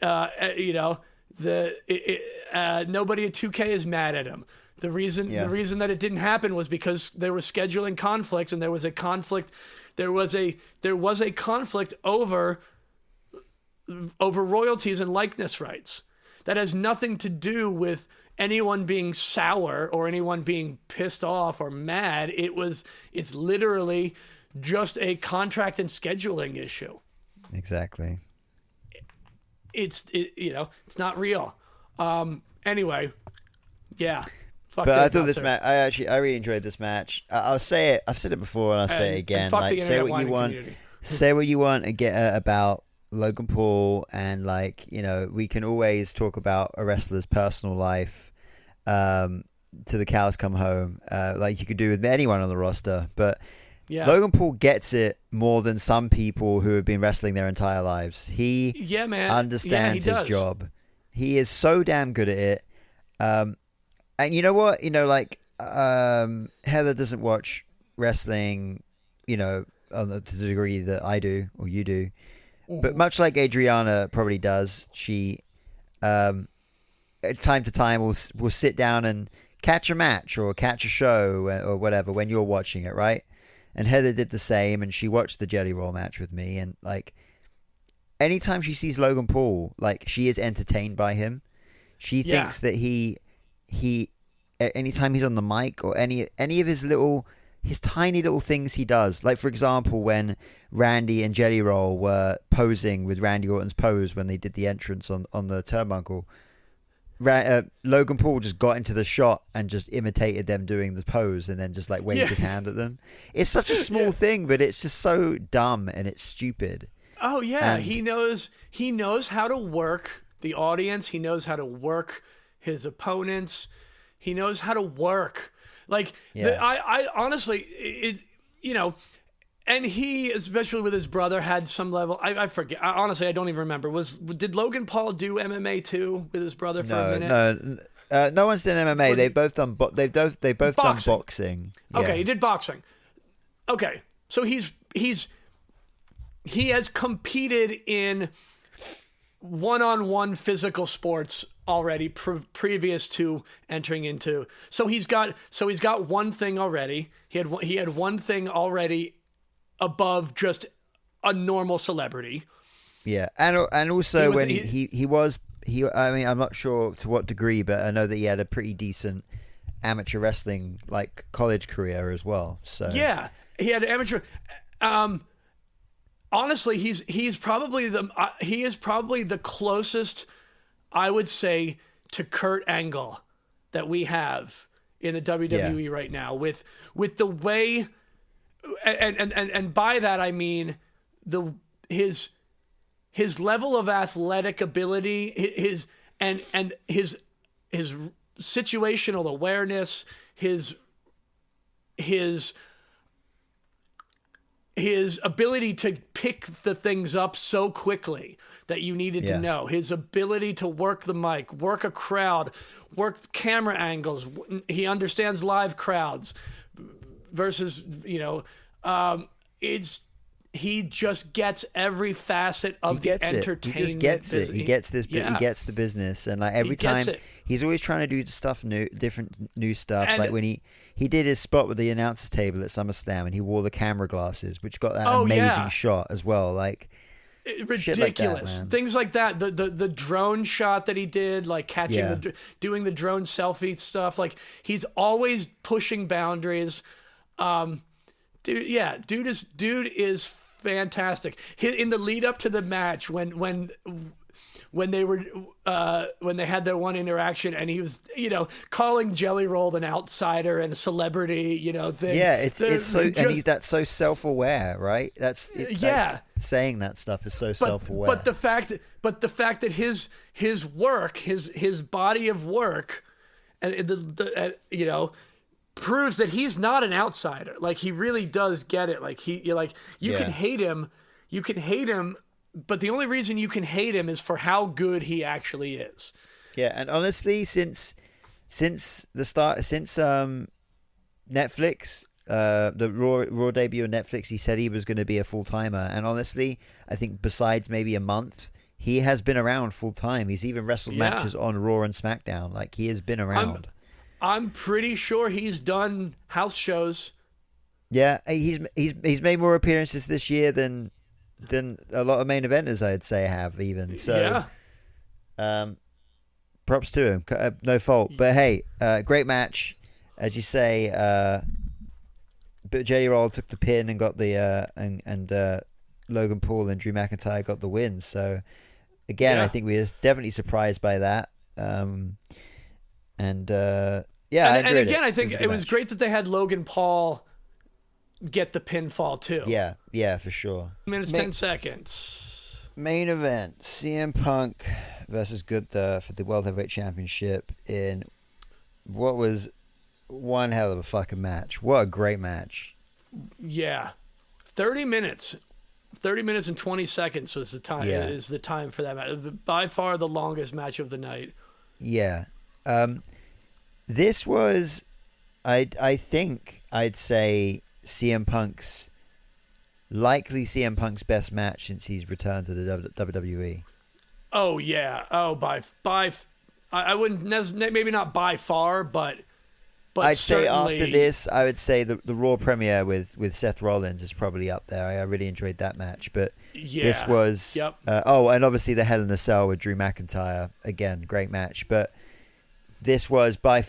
You know, nobody at 2K is mad at him. The reason that it didn't happen was because there were scheduling conflicts, and there was a conflict. There was a conflict over royalties and likeness rights. That has nothing to do with anyone being sour or anyone being pissed off or mad. It's literally just a contract and scheduling issue. Exactly. It's not real. Anyway, yeah. But I thought this match, I really enjoyed this match. I'll say it. I've said it before, and I'll say it again. Like, say what you want. Say what you want about Logan Paul, and, like, you know, we can always talk about a wrestler's personal life to the cows come home, like you could do with anyone on the roster. But Logan Paul gets it more than some people who have been wrestling their entire lives. He understands his job. He is so damn good at it. And you know what? You know, like, Heather doesn't watch wrestling, you know, to the degree that I do or you do. But much like Adriana probably does, she, time to time, will sit down and catch a match or catch a show or whatever when you're watching it, right? And Heather did the same, and she watched the Jelly Roll match with me. And, like, anytime she sees Logan Paul, like, she is entertained by him. She thinks that he anytime he's on the mic or any of his tiny little things he does, like, for example, when Randy and Jelly Roll were posing with Randy Orton's pose when they did the entrance on the turnbuckle, Logan Paul just got into the shot and just imitated them doing the pose, and then just, like, waved his hand at them. It's such a small thing, but it's just so dumb and it's stupid. Oh yeah, and he knows how to work the audience. He knows how to work his opponents. He knows how to work. Like, I honestly, you know, and he, especially with his brother, had some level. I forget. Honestly, I don't even remember. Did Logan Paul do MMA too with his brother for a minute? No one's done MMA. They've both done. They've both done boxing. Yeah. Okay, he did boxing. Okay, so he has competed in one-on-one physical sports already previous to entering into. So he's got one thing already. He had one thing already above just a normal celebrity. Yeah, and also I mean, I'm not sure to what degree, but I know that he had a pretty decent amateur wrestling like college career as well. So yeah, he had amateur. Honestly, he is probably the closest, I would say, to Kurt Angle that we have in the WWE right now with the way, and by that I mean his level of athletic ability, his situational awareness, his ability to pick the things up so quickly that you needed to know, his ability to work the mic, work a crowd, work camera angles. He understands live crowds versus, he just gets every facet of the entertainment. He just gets it. He gets this. He gets the business, and like every time he's always trying to do stuff different new stuff. And like when he did his spot with the announcer's table at SummerSlam, and he wore the camera glasses, which got that amazing shot as well. Like ridiculous like that, things like that. The drone shot that he did, like catching doing the drone selfie stuff. Like he's always pushing boundaries. Dude is fantastic. In the lead up to the match, when they had their one interaction, and he was calling Jelly Roll an outsider and a celebrity, thing. Yeah, it's so, and that's so self-aware, right? Like, saying that stuff is so self-aware. But the fact that his work, his body of work, and proves that he's not an outsider. Like he really does get it. Like you can hate him, but the only reason you can hate him is for how good he actually is. Yeah, and honestly, since the start, since Netflix, the Raw debut on Netflix, he said he was going to be a full timer. And honestly, I think besides maybe a month, he has been around full time. He's even wrestled matches on Raw and SmackDown. Like he has been around. I'm pretty sure he's done house shows. Yeah, he's made more appearances this year than a lot of main eventers, I'd say, have even. So, props to him. No fault. But hey, great match, as you say. But Jelly Roll took the pin and got the and Logan Paul and Drew McIntyre got the win. So again, I think we were definitely surprised by that. I enjoyed it. I think it was great that they had Logan Paul get the pinfall too. Yeah, for sure. Minutes 10 seconds. Main event: CM Punk versus Gunther for the World Heavyweight Championship in what was one hell of a fucking match. What a great match. Yeah, 30 minutes. 30 minutes and 20 seconds was the time. Yeah. Is the time for that match. By far the longest match of the night. Yeah. This was, I think I'd say CM Punk's best match since he's returned to the WWE. Oh yeah. Oh, I wouldn't maybe not by far, but I'd say certainly... after this, I would say the Raw premiere with Seth Rollins is probably up there. I really enjoyed that match, but this was and obviously the Hell in a Cell with Drew McIntyre, again, great match. But this was by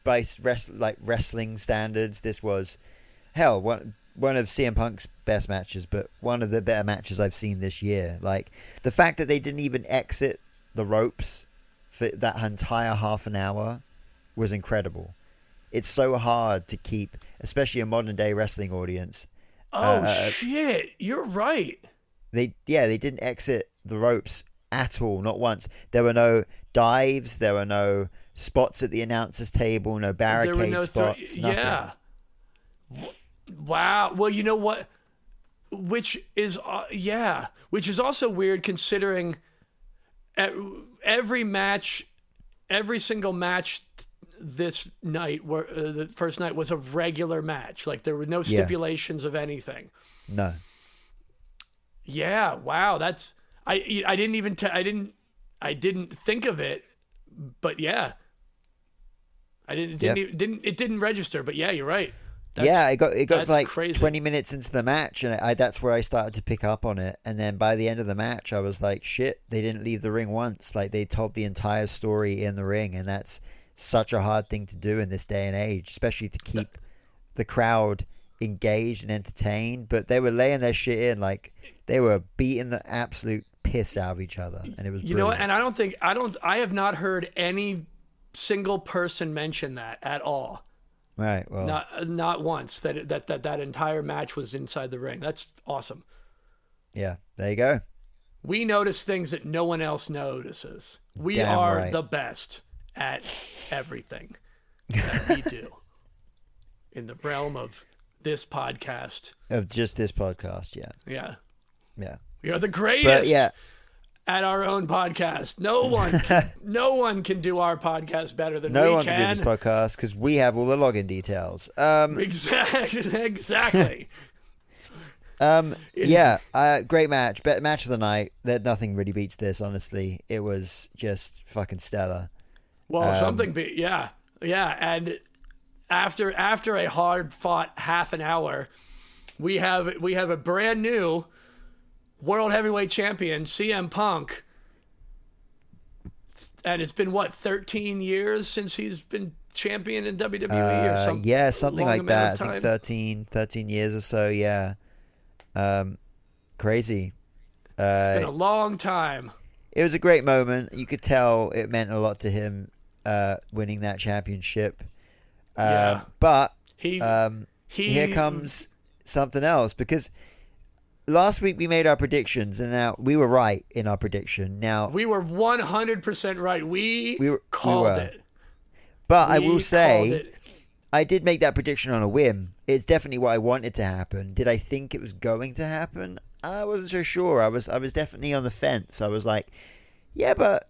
wrestling standards, this was one of CM Punk's best matches, but one of the better matches I've seen this year. Like the fact that they didn't even exit the ropes for that entire half an hour was incredible. It's so hard to keep, especially a modern day wrestling audience. Shit, you're right. They didn't exit the ropes at all, not once. There were no dives, there were no spots at the announcer's table, no barricade spots, nothing. Yeah. Wow. Well, you know what? Which is also weird considering every match every single match this night, the first night, was a regular match. Like there were no stipulations of anything. No. Yeah. Wow. That's I didn't think of it, but yeah. It didn't register, but yeah, you're right. It got like crazy. 20 minutes into the match, and that's where I started to pick up on it. And then by the end of the match, I was like, shit, they didn't leave the ring once. Like, they told the entire story in the ring, and that's such a hard thing to do in this day and age, especially to keep the crowd engaged and entertained. But they were laying their shit in, like, they were beating the absolute piss out of each other, and it was you know what? And I have not heard any single person mention that at all. Right. Well, not once that entire match was inside the ring. That's awesome. Yeah. There you go. We notice things that no one else notices. We Damn are right. the best at everything that we do in the realm of this podcast. Of just this podcast. Yeah. Yeah. Yeah. We are the greatest. But yeah. At our own podcast. No one can do our podcast better than we can. No one can do this podcast because we have all the login details. Exactly. Great match. Match of the night. Nothing really beats this, honestly. It was just fucking stellar. Well, yeah. And after a hard fought half an hour, we have a brand new World Heavyweight Champion, CM Punk. And it's been, 13 years since he's been champion in WWE or something? Yeah, something like that. I think 13 years or so, yeah. Crazy. It's been a long time. It was a great moment. You could tell it meant a lot to him winning that championship. But here comes something else, because last week we made our predictions, and now we were right in our prediction. Now we were 100% right. We called it. But I will say, I did make that prediction on a whim. It's definitely what I wanted to happen. Did I think it was going to happen? I wasn't so sure. I was definitely on the fence. I was like, yeah, but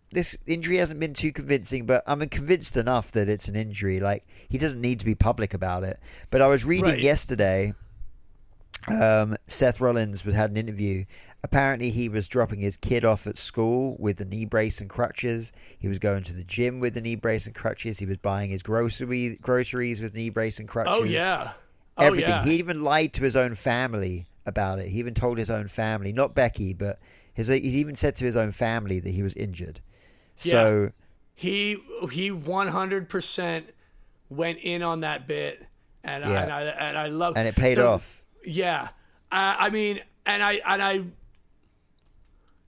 this injury hasn't been too convincing, but I'm convinced enough that it's an injury. Like, he doesn't need to be public about it. But I was reading yesterday. Seth Rollins had an interview. Apparently he was dropping his kid off at school with the knee brace and crutches. He was going to the gym with the knee brace and crutches. He was buying his groceries with knee brace and crutches. Oh yeah. Everything. Yeah. He even lied to his own family about it. He even told his own family, not Becky, but he even said to his own family that he was injured. So he 100% went in on that bit, and I love, and it paid off. Yeah, I mean,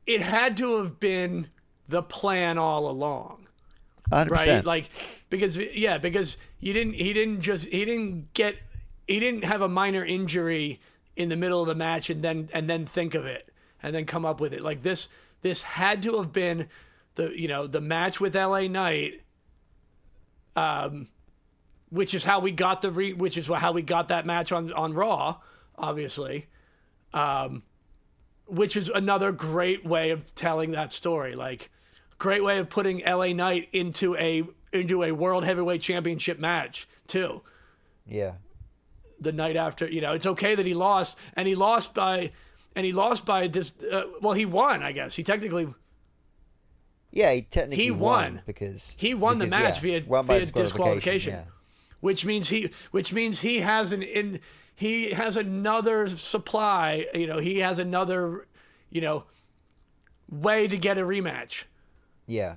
it had to have been the plan all along, 100%. right? Like, because he didn't have a minor injury in the middle of the match and then think of it and then come up with it. Like this had to have been the match with LA Knight, which is how we got how we got that match on Raw. Obviously, which is another great way of telling that story. Like, great way of putting LA Knight into a World Heavyweight Championship match too. Yeah. The night after, it's okay that he lost, and he lost by he won, I guess. He technically. Yeah, he technically won because he won the match via disqualification. Yeah. Which means he has another supply, he has another, way to get a rematch. Yeah.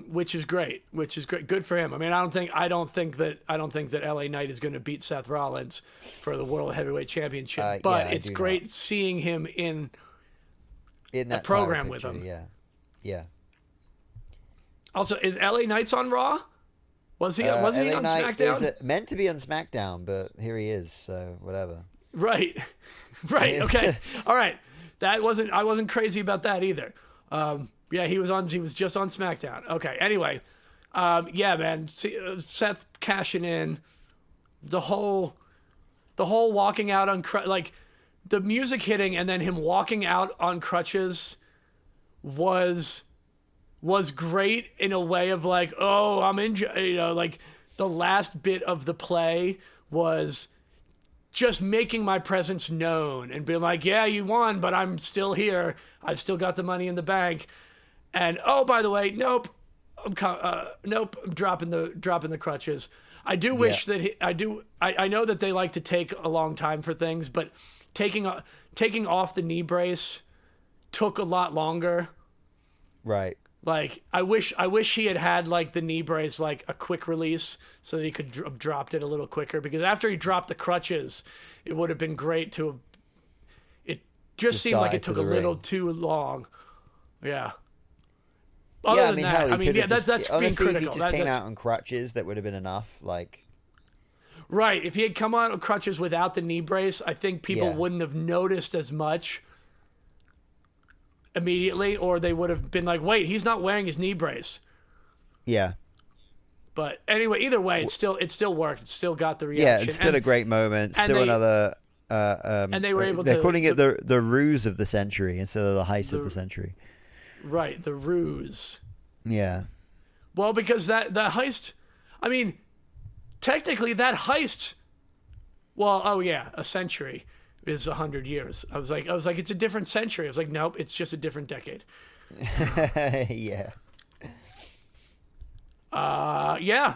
Which is great. Good for him. I mean, I don't think that LA Knight is going to beat Seth Rollins for the World Heavyweight Championship, but it's great seeing him in that program with him. Yeah. Yeah. Also, is LA Knight's on Raw? Was he on SmackDown? Is meant to be on SmackDown, but here he is, so whatever. Right. Okay. All right. I wasn't crazy about that either. He was just on SmackDown. Okay. Anyway, man, Seth cashing in, the whole walking out on the music hitting and then him walking out on crutches was was great in a way of like, oh, I'm injured. You know, like the last bit of the play was just making my presence known and being like, yeah, you won, but I'm still here. I've still got the money in the bank. And oh, by the way, nope, I'm dropping the crutches. I do wish that I know that they like to take a long time for things, but taking off the knee brace took a lot longer. Right. Like I wish he had like the knee brace like a quick release so that he could have dropped it a little quicker, because after he dropped the crutches, it would have been great to have. It just seemed like it took a little too long. Yeah. Other than that, I mean, that's honestly, being critical. If he just came out on crutches, that would have been enough. Like, right, if he had come out on crutches without the knee brace, I think people wouldn't have noticed as much immediately, or they would have been like, wait, he's not wearing his knee brace. Yeah. But anyway, either way, it still worked. It still got the reaction. Yeah, it's still a great moment. Still another. And they were able to. They're calling it the ruse of the century instead of the heist of the century. Right, the ruse. Yeah. Well, because that heist, I mean, technically that heist. Well, oh yeah, a century is 100 years. I was like, it's a different century. I was like, nope, it's just a different decade. Yeah. Yeah.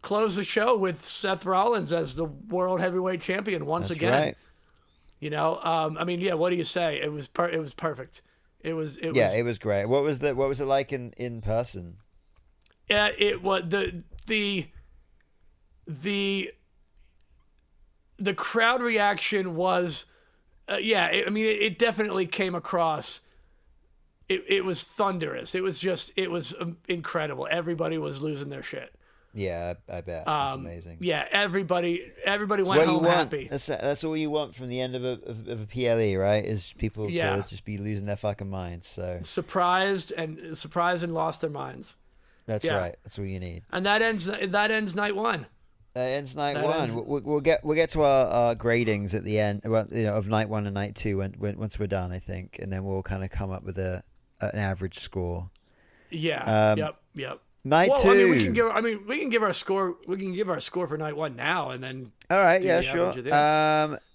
Close the show with Seth Rollins as the world heavyweight champion once again. Right. You know, I mean, yeah. What do you say? It was perfect. It was great. What was it like in person? Yeah, it was the crowd reaction was, it definitely came across. It was thunderous. It was incredible. Everybody was losing their shit. Yeah, I bet. That's amazing. Yeah, everybody went home happy. That's all you want from the end of a PLE, right? Is people to just be losing their fucking minds. So surprised and lost their minds. That's right. That's all you need. And that ends night one. That ends night one. We'll get to our gradings at the end. Well, of night one and night two once we're done, I think, and then we'll kind of come up with an average score. Yeah. Yep. Night two. I mean, we can give our score. We can give our score for night one now, and then. All right. Yeah. Sure.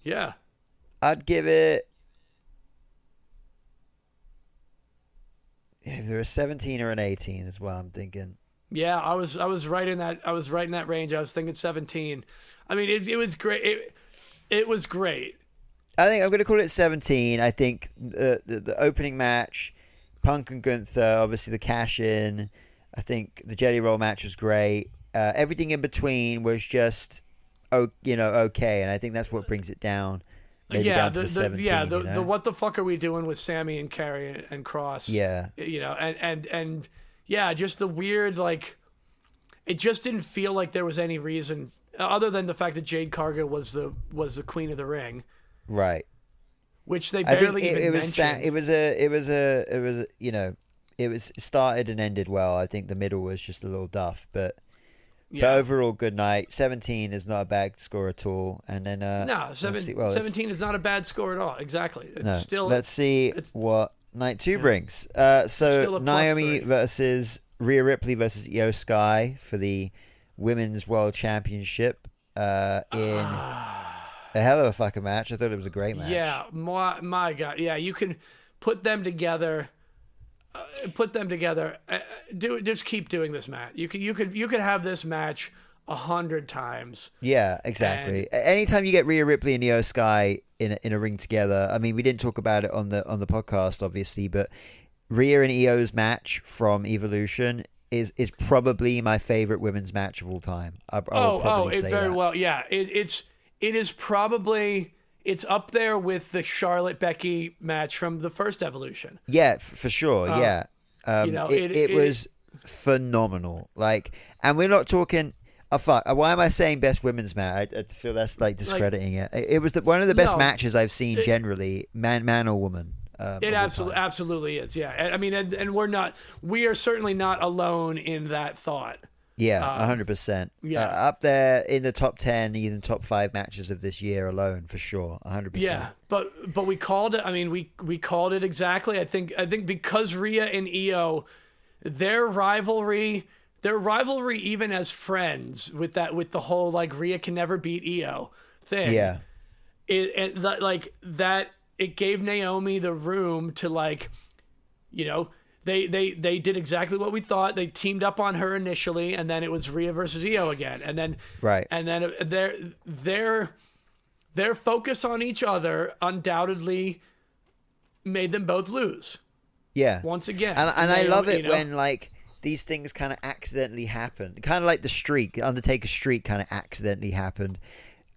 Yeah. I'd give it. If there a 17 or an 18 as well, I'm thinking. Yeah, I was right in that. I was right in that range. I was thinking 17. I mean, it was great. It was great. I think I'm going to call it 17. I think the opening match, Punk and Gunther, obviously the cash in. I think the Jelly Roll match was great. Everything in between was just, okay, and I think that's what brings it down. Maybe down to 17. The what the fuck are we doing with Sammy and Carrie and Cross? Yeah, and yeah, just the weird, like, it just didn't feel like there was any reason other than the fact that Jade Cargill was the queen of the ring, right? Which they barely even mentioned. It was started and ended well. I think the middle was just a little duff, but overall, good night. 17 is not a bad score at all. And then 17 is not a bad score at all. Exactly. Let's see what night two brings. So Naomi versus Rhea Ripley versus Io Sky for the Women's World Championship in a hell of a fucking match. I thought it was a great match. Yeah, my God. Yeah, you can put them together. Just keep doing this match. You could have this match 100 times. Yeah, exactly. Anytime you get Rhea Ripley and Io Sky in a ring together, I mean, we didn't talk about it on the podcast, obviously, but Rhea and Io's match from Evolution is probably my favorite women's match of all time. Well, yeah. It is probably. It's up there with the Charlotte Becky match from the first Evolution. Yeah, for sure. Yeah. It was phenomenal. Like, and we're not talking. Why am I saying best women's match? I feel that's like discrediting it. It was one of the best matches I've seen generally, man or woman. It absolutely is. Yeah. I mean, and we are certainly not alone in that thought. Yeah, 100%. Yeah. Up there in the top 10, even top 5 matches of this year alone, for sure, 100%. Yeah, but we called it. I mean, we called it exactly. I think because Rhea and Io, their rivalry even as friends with the whole like Rhea can never beat Io thing. Yeah. It gave Naomi the room to like, they did exactly what we thought. They teamed up on her initially, and then it was Rhea versus Io again, and then right, and then their focus on each other undoubtedly made them both lose. Yeah, once again, and I love it when like these things kind of accidentally happen, kind of like the Undertaker's streak kind of accidentally happened.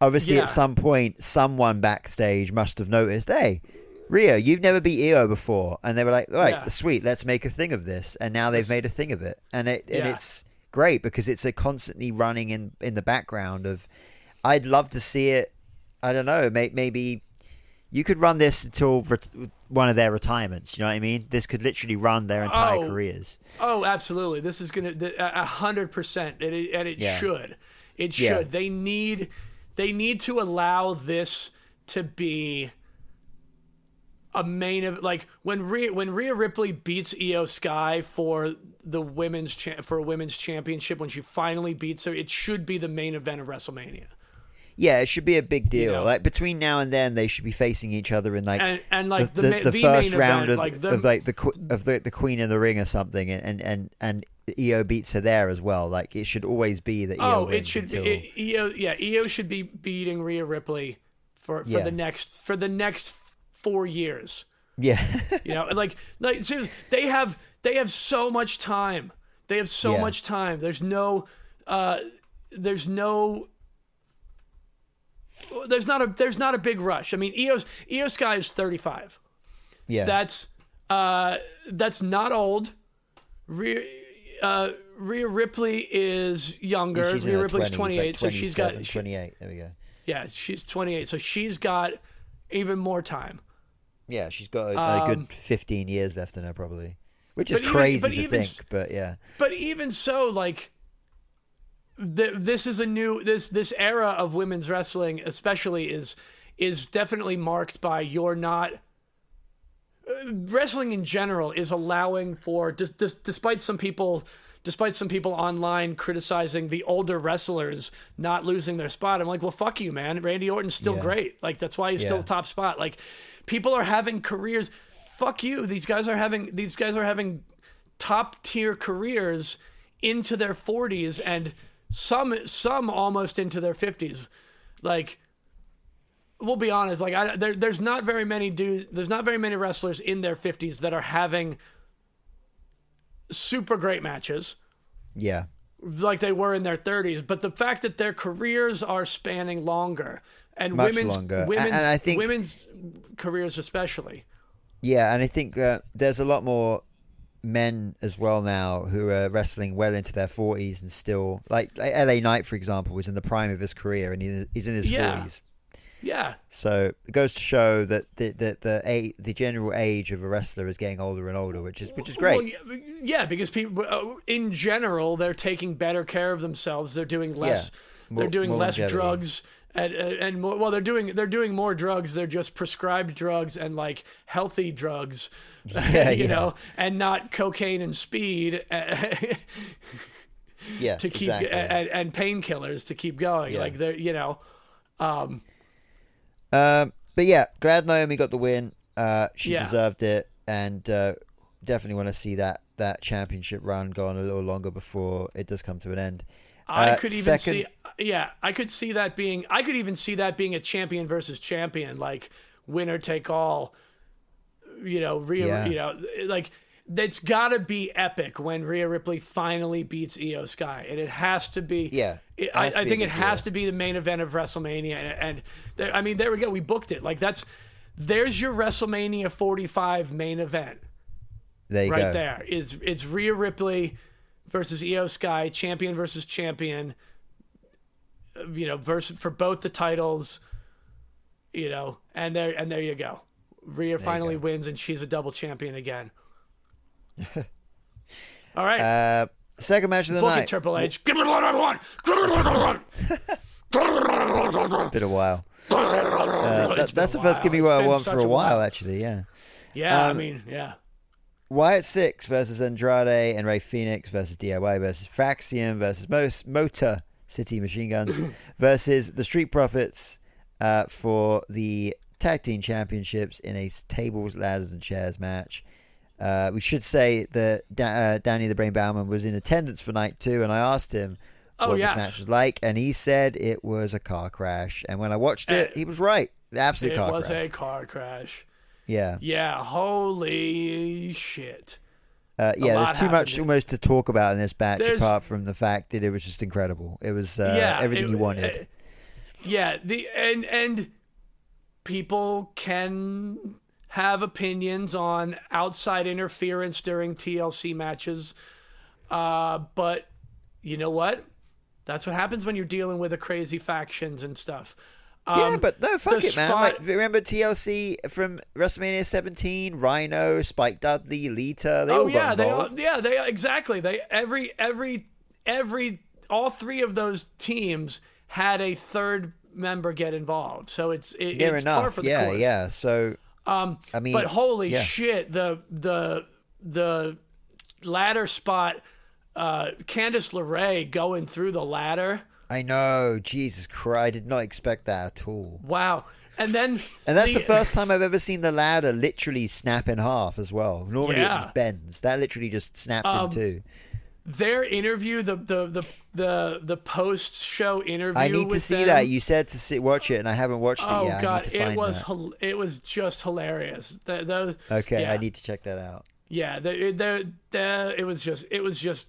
Obviously, at some point, someone backstage must have noticed, hey, Rhea, you've never beat Io before. And they were like, all right, sweet, let's make a thing of this. And now they've made a thing of it. And it's great because it's a constantly running in the background of, I'd love to see it. I don't know, maybe you could run this until one of their retirements. You know what I mean? This could literally run their entire careers. Oh, absolutely. This is going to 100%. And it should. It should. Yeah. They need to allow this to be a main of like when Rhea Ripley beats Io Sky for the women's championship, when she finally beats her, it should be the main event of WrestleMania. Yeah, it should be a big deal. Like between now and then, they should be facing each other in like and like the first round event, of the Queen in the Ring or something, and Io beats her there as well. Like it should always be that Io wins. It should be Io should be beating Rhea Ripley for the next 4 years. Yeah. Like seriously, they have so much time. They have so much time. There's not a big rush. I mean, Io Sky is 35. Yeah. That's not old. Rhea Ripley is younger. She's Rhea Ripley's 20s, 28, like so she's got 28. There we go. Yeah, she's 28, so she's got even more time. Yeah, she's got a good 15 years left in her probably, which is crazy to think. But yeah. But even so, like, this is a new this era of women's wrestling, especially is definitely marked by wrestling in general is allowing for despite some people online criticizing the older wrestlers not losing their spot. I'm like, well, fuck you, man. Randy Orton's still great. Like that's why he's still top spot. Like people are having careers. Fuck you. These guys are having top tier careers into their 40s and some almost into their 50s. Like, we'll be honest. Like, there's not very many wrestlers in their 50s that are having super great matches. Yeah. Like they were in their 30s. But the fact that their careers are spanning longer and much longer. And I think women's careers especially. Yeah, and I think there's a lot more men as well now who are wrestling well into their 40s and still like LA Knight, for example, was in the prime of his career and he's in his 40s. Yeah. So it goes to show that the general age of a wrestler is getting older and older, which is great. Well, yeah, because people in general they're taking better care of themselves. They're doing less. They're doing less drugs. And more, well, they're doing more drugs. They're just prescribed drugs and like healthy drugs, you know, and not cocaine and speed. To keep and painkillers to keep going. Like they're, you know. But yeah, glad Naomi got the win. She deserved it, and definitely want to see that championship run go on a little longer before it does come to an end. I could even see that being a champion versus champion, like winner take all. You know, like that's got to be epic when Rhea Ripley finally beats Io Sky, and it has to be. Yeah, I think it has to be the main event of WrestleMania, and I mean, there we go. We booked it. Like there's your WrestleMania 45 main event. There you go. Right there is Rhea Ripley versus Io Sky, champion versus champion, you know, for both the titles, you know, and there you go. Rhea finally wins, and she's a double champion again. All right. Second match of the night. Triple H. Give me what I want. Give me what I want. Been a while. That's the first give me what I want for a while, actually. Yeah. Yeah, I mean, yeah. Wyatt Six versus Andrade and Ray Phoenix versus DIY versus Fraxium versus Motor City Machine Guns versus the Street Profits for the Tag Team Championships in a tables, ladders, and chairs match. We should say that Danny the Brain Bowman was in attendance for night 2, and I asked him what this match was like, and he said it was a car crash. And when I watched it, he was right. Absolute car crash. It was a car crash. Yeah. Yeah, holy shit. There's too much almost to talk about in this match, apart from the fact that it was just incredible. It was everything you wanted. And people can have opinions on outside interference during TLC matches, but you know what? That's what happens when you're dealing with the crazy factions and stuff. But no, fuck it, man. Like, remember TLC from WrestleMania 17? Rhino, Spike Dudley, Lita. They all got involved. Exactly. All three of those teams had a third member get involved. So it's par for the course. Yeah. So I mean, but holy shit, the ladder spot, Candice LeRae going through the ladder. I know, Jesus Christ, I did not expect that at all. Wow. And that's the first time I've ever seen the ladder literally snap in half as well. Normally it just bends. That literally just snapped in two. Their interview, the post show interview. I need to see that. You said to watch it, and I haven't watched it yet. Oh god, it was just hilarious. Okay, I need to check that out. Yeah, it was just.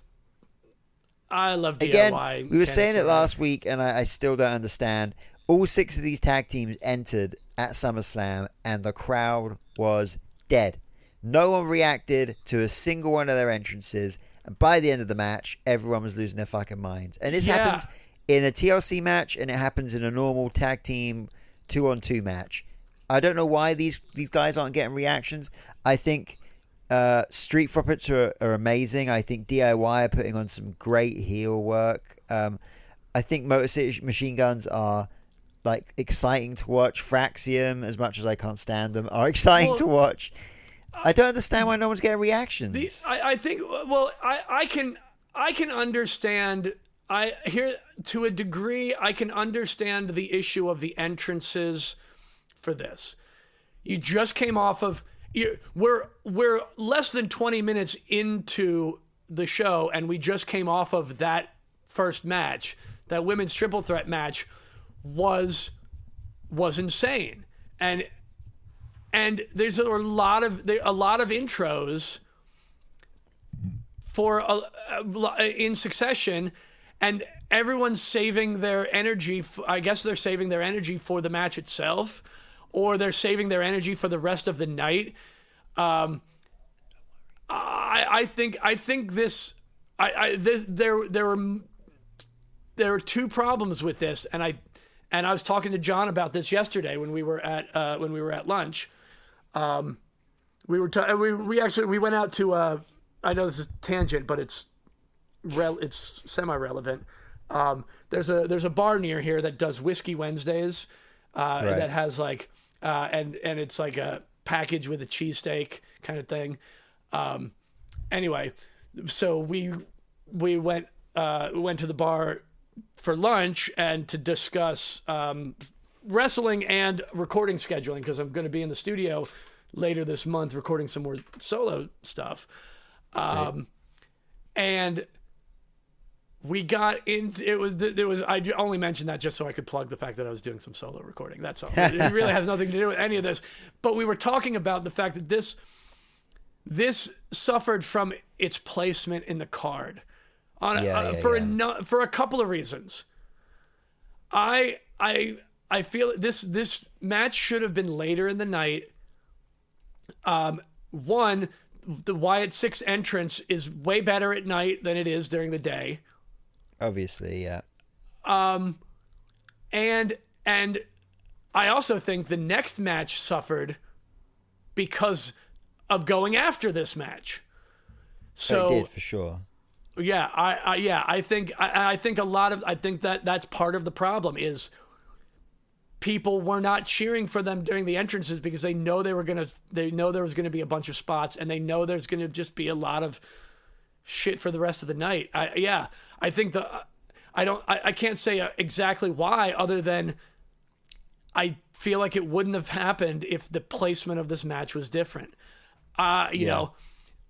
I love DIY. Again, we were saying it last week, and I still don't understand. All 6 of these tag teams entered at SummerSlam, and the crowd was dead. No one reacted to a single one of their entrances, and by the end of the match, everyone was losing their fucking minds. And this happens in a TLC match, and it happens in a normal tag team 2-on-2 match. I don't know why these guys aren't getting reactions. I think Street Profits are amazing. I think DIY are putting on some great heel work. I think Motor City Machine Guns are like exciting to watch. Fraxium, as much as I can't stand them, are exciting to watch. I don't understand why no one's getting reactions. I can understand. To a degree, I can understand the issue of the entrances for this. You just came off of. We're less than 20 minutes into the show, and we just came off of that first match. That women's triple threat match was insane, and there's a lot of intros for in succession, and everyone's saving their energy. I guess they're saving their energy for the match itself, or they're saving their energy for the rest of the night. I think there were 2 problems with this, and I was talking to John about this yesterday when we were at lunch. We went out to I know this is tangent, but it's semi-relevant. There's a bar near here that does Whiskey Wednesdays, that has like. And it's like a package with a cheesesteak kind of thing. Anyway, so we went to the bar for lunch and to discuss wrestling and recording scheduling, because I'm going to be in the studio later this month recording some more solo stuff. And we got into I only mentioned that just so I could plug the fact that I was doing some solo recording. That's all. It really has nothing to do with any of this. But we were talking about the fact that this suffered from its placement in the card for a couple of reasons. I feel this match should have been later in the night. One, the Wyatt Six entrance is way better at night than it is during the day. Obviously, yeah. And I also think the next match suffered because of going after this match. So it did, for sure. Yeah, I think that's part of the problem is people were not cheering for them during the entrances because they know there was going to be a bunch of spots, and they know there's going to just be a lot of shit for the rest of the night. I think I can't say exactly why, other than I feel like it wouldn't have happened if the placement of this match was different. You know,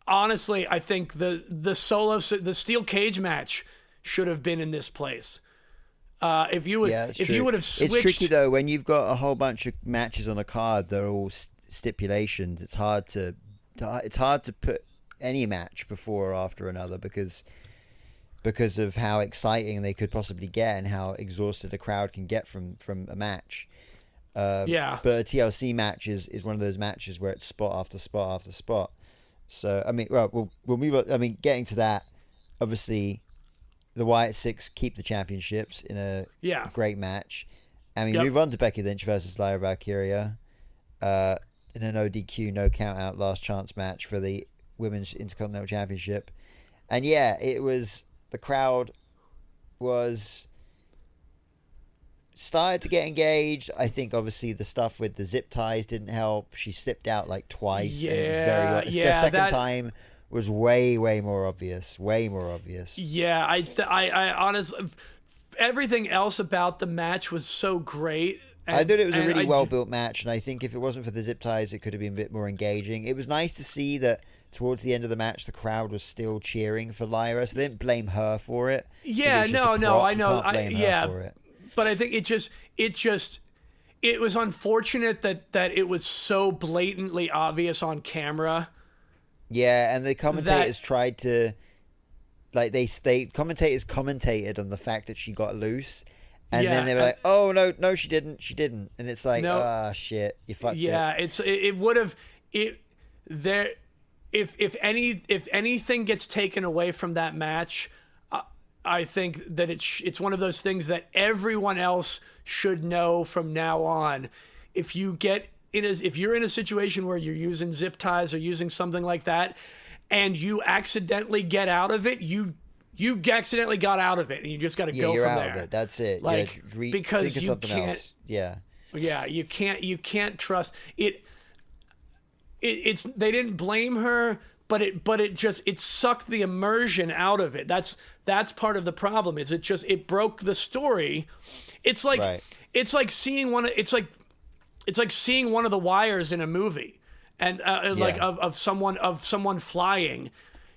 honestly, I think the steel cage match should have been in this place. If you would have switched, it's tricky though when you've got a whole bunch of matches on a card. They're all stipulations. It's hard to put any match before or after another because of how exciting they could possibly get and how exhausted a crowd can get from a match. But a TLC match is one of those matches where it's spot after spot after spot. So I mean, we'll move on. I mean, getting to that, obviously, the Wyatt Six keep the championships in a great match. And we move on to Becky Lynch versus Lyra Valkyria in an ODQ no count out last chance match for the Women's Intercontinental Championship. And it was, the crowd was started to get engaged. I think obviously the stuff with the zip ties didn't help. She slipped out like twice. And it was the second time was way more obvious. Yeah, I honestly, everything else about the match was so great. I thought it was a really well-built match, and I think if it wasn't for the zip ties, it could have been a bit more engaging. It was nice to see that towards the end of the match, the crowd was still cheering for Lyra, so they didn't blame her for it. Yeah, no, I know. For it. But I think it was unfortunate that it was so blatantly obvious on camera. Yeah, and the commentators tried to, like, commentators commentated on the fact that she got loose. And then they were like, "Oh no, she didn't," and it's like, shit, you fucked it. Yeah, it would have if anything gets taken away from that match, I think that it's one of those things that everyone else should know from now on. If you're in a situation where you're using zip ties or using something like that, and you accidentally get out of it, you accidentally got out of it, and you just got to go you're from out there. Of it. That's it. Like, because think of something else. Yeah, you can't trust it. It's they didn't blame her, but it sucked the immersion out of it. That's part of the problem. It broke the story. It's like it's like seeing one of the wires in a movie, and like of someone flying.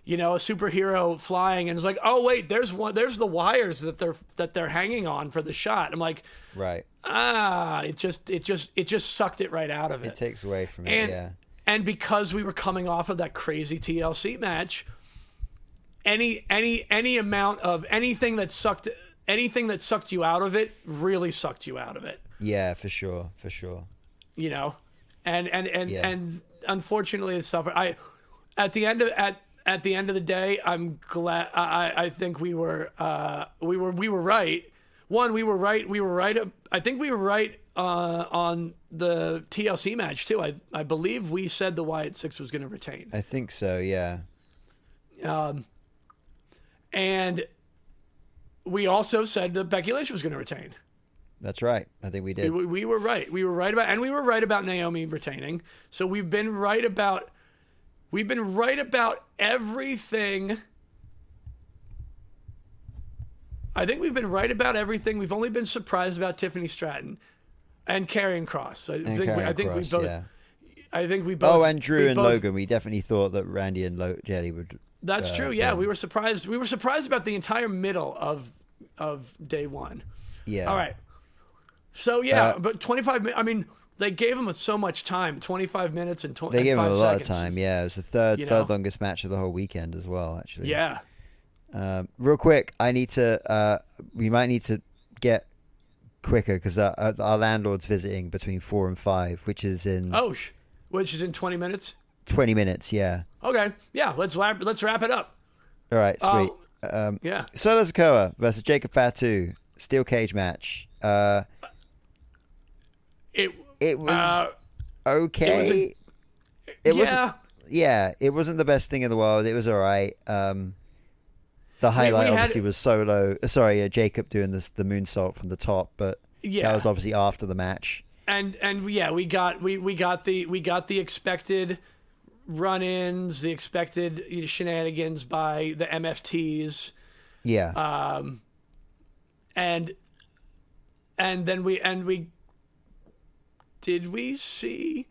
You know, a superhero flying, and it's like, oh wait, there's the wires that they're hanging on for the shot. I'm like, right. It just sucked it right out of it. It takes away from it. And because we were coming off of that crazy TLC match, any amount of anything that sucked you out of it really sucked you out of it. Yeah, for sure. You know, and unfortunately, it suffered. At the end of the day, I'm glad. I think we were right. One, we were right. I think we were right on the TLC match too. I believe we said the Wyatt Six was going to retain. I think so. Yeah. And we also said that Becky Lynch was going to retain. That's right. I think we did. We were right. We were right about Naomi retaining. So we've been right about everything. I think we've been right about everything. We've only been surprised about Tiffany Stratton and Karrion Kross. I think we both. Oh, and Drew and Logan. We definitely thought that Randy and Jelly would. That's true. Yeah, we were surprised. We were surprised about the entire middle of day one. Yeah. All right. So but 25 minutes. I mean, they gave him so much time. 25 minutes and 20. They gave him a lot seconds. of time. Yeah, it was the third longest match of the whole weekend as well. Actually. Yeah. Real quick, we might need to get quicker because our landlord's visiting between 4 and 5, which is in 20 minutes. 20 minutes, yeah. Okay, yeah. Let's wrap it up. All right, sweet. Solo Sikoa versus Jacob Fatu, steel cage match. It was okay. It wasn't the best thing in the world. It was all right. The highlight obviously was Jacob doing the moonsault from the top, but Yeah. That was obviously after the match. And yeah, we got the expected run-ins, the expected shenanigans by the MFTs. Yeah. And then we did we see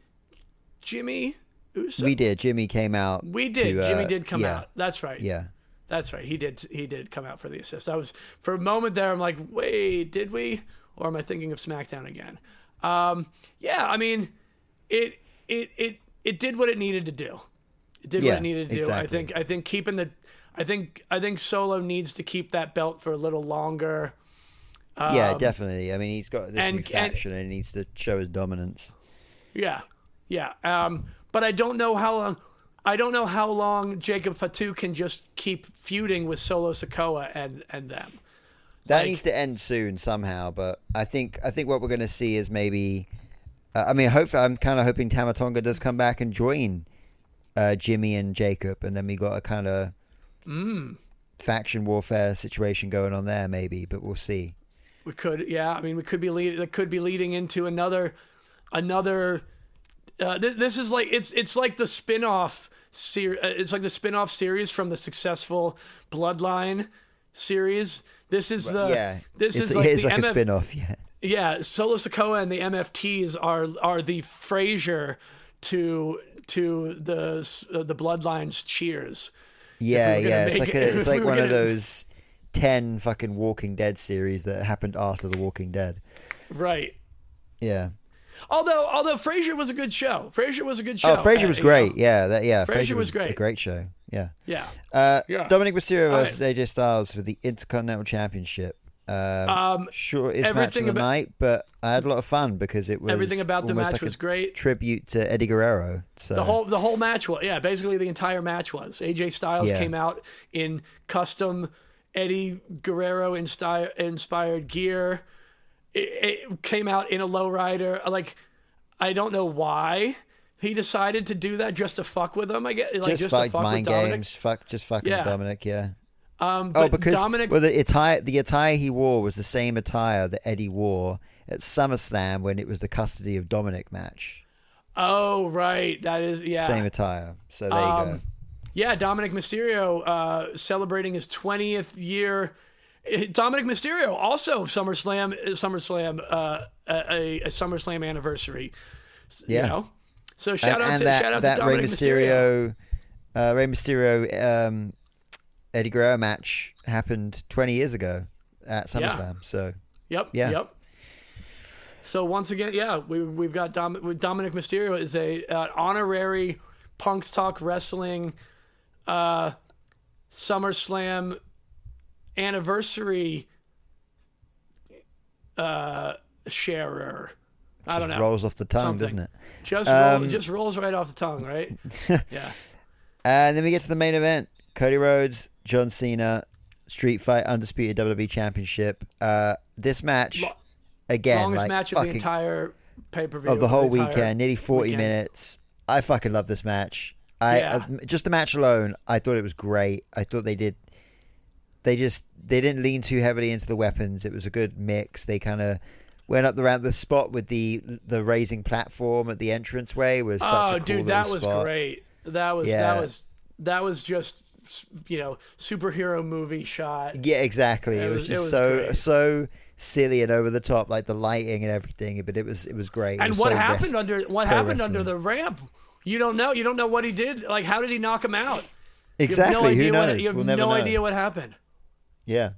Jimmy Uso? We did. Jimmy came out. We did. Jimmy did come out. That's right. Yeah. That's right. He did come out for the assist. I was, for a moment there, I'm like, wait, did we? Or am I thinking of SmackDown again? Yeah, I mean, it did what it needed to do. It did what it needed to do. Exactly. I think Solo needs to keep that belt for a little longer. Yeah, definitely. I mean, he's got this new faction and he needs to show his dominance. Yeah. But I don't know how long Jacob Fatu can just keep feuding with Solo Sikoa and them. That needs to end soon somehow, but I think what we're going to see is maybe I'm kind of hoping Tama Tonga does come back and join Jimmy and Jacob, and then we got a kind of faction warfare situation going on there maybe, but we'll see. We could, yeah. I mean, that could be leading into another. This is like it's like the spin-off it's like the spin-off series from the successful Bloodline series. This is like a spin-off, yeah. Yeah, Solo Sikoa and the MFTs are the Frasier to the Bloodline's Cheers. Yeah. It's like one of those 10 fucking Walking Dead series that happened after The Walking Dead. Right. Yeah. Although Frasier was a good show. Oh, Frasier was great. Frasier was great. A great show. Yeah. Yeah. Dominic Mysterio versus AJ Styles for the Intercontinental Championship. Shortest match of the night, but I had a lot of fun because it was everything about the match was great. Tribute to Eddie Guerrero. So the whole match was basically the entire match was. AJ Styles came out in custom Eddie Guerrero inspired gear. It came out in a lowrider. Like, I don't know why he decided to do that, just to fuck with him. I guess, like, just to fuck mind with Dominic. Games. Just fucking with Dominic. Yeah. Because Dominic, the attire he wore was the same attire that Eddie wore at SummerSlam when it was the custody of Dominic match. Oh, right. That is same attire. So there you go. Yeah, Dominic Mysterio celebrating his 20th year. Dominic Mysterio also SummerSlam, a SummerSlam anniversary. Yeah. You know? So shout out to Dominic Mysterio. Rey Mysterio Eddie Guerrero match happened 20 years ago at SummerSlam. So Yep. So once again, we've got Dominic Mysterio is a honorary Punks Talk Wrestling SummerSlam anniversary sharer. I don't know. Rolls off the tongue, doesn't it? Just rolls right off the tongue, right? Yeah. And then we get to the main event: Cody Rhodes, John Cena, Street Fight Undisputed WWE Championship. This match, again, longest match of the entire pay-per-view of the whole weekend, nearly 40 minutes. I fucking love this match. Just the match alone, I thought it was great. I thought they didn't lean too heavily into the weapons. It was a good mix. They kind of went up around the spot with the raising platform at the entranceway. Was such a cool little that spot. Was great. That was just, superhero movie shot. Yeah, exactly. It was just so silly and over the top, like the lighting and everything. But it was great. And what happened under the ramp? You don't know. You don't know what he did. Like, how did he knock him out? Exactly. Who knows? You have no idea what happened. Yeah.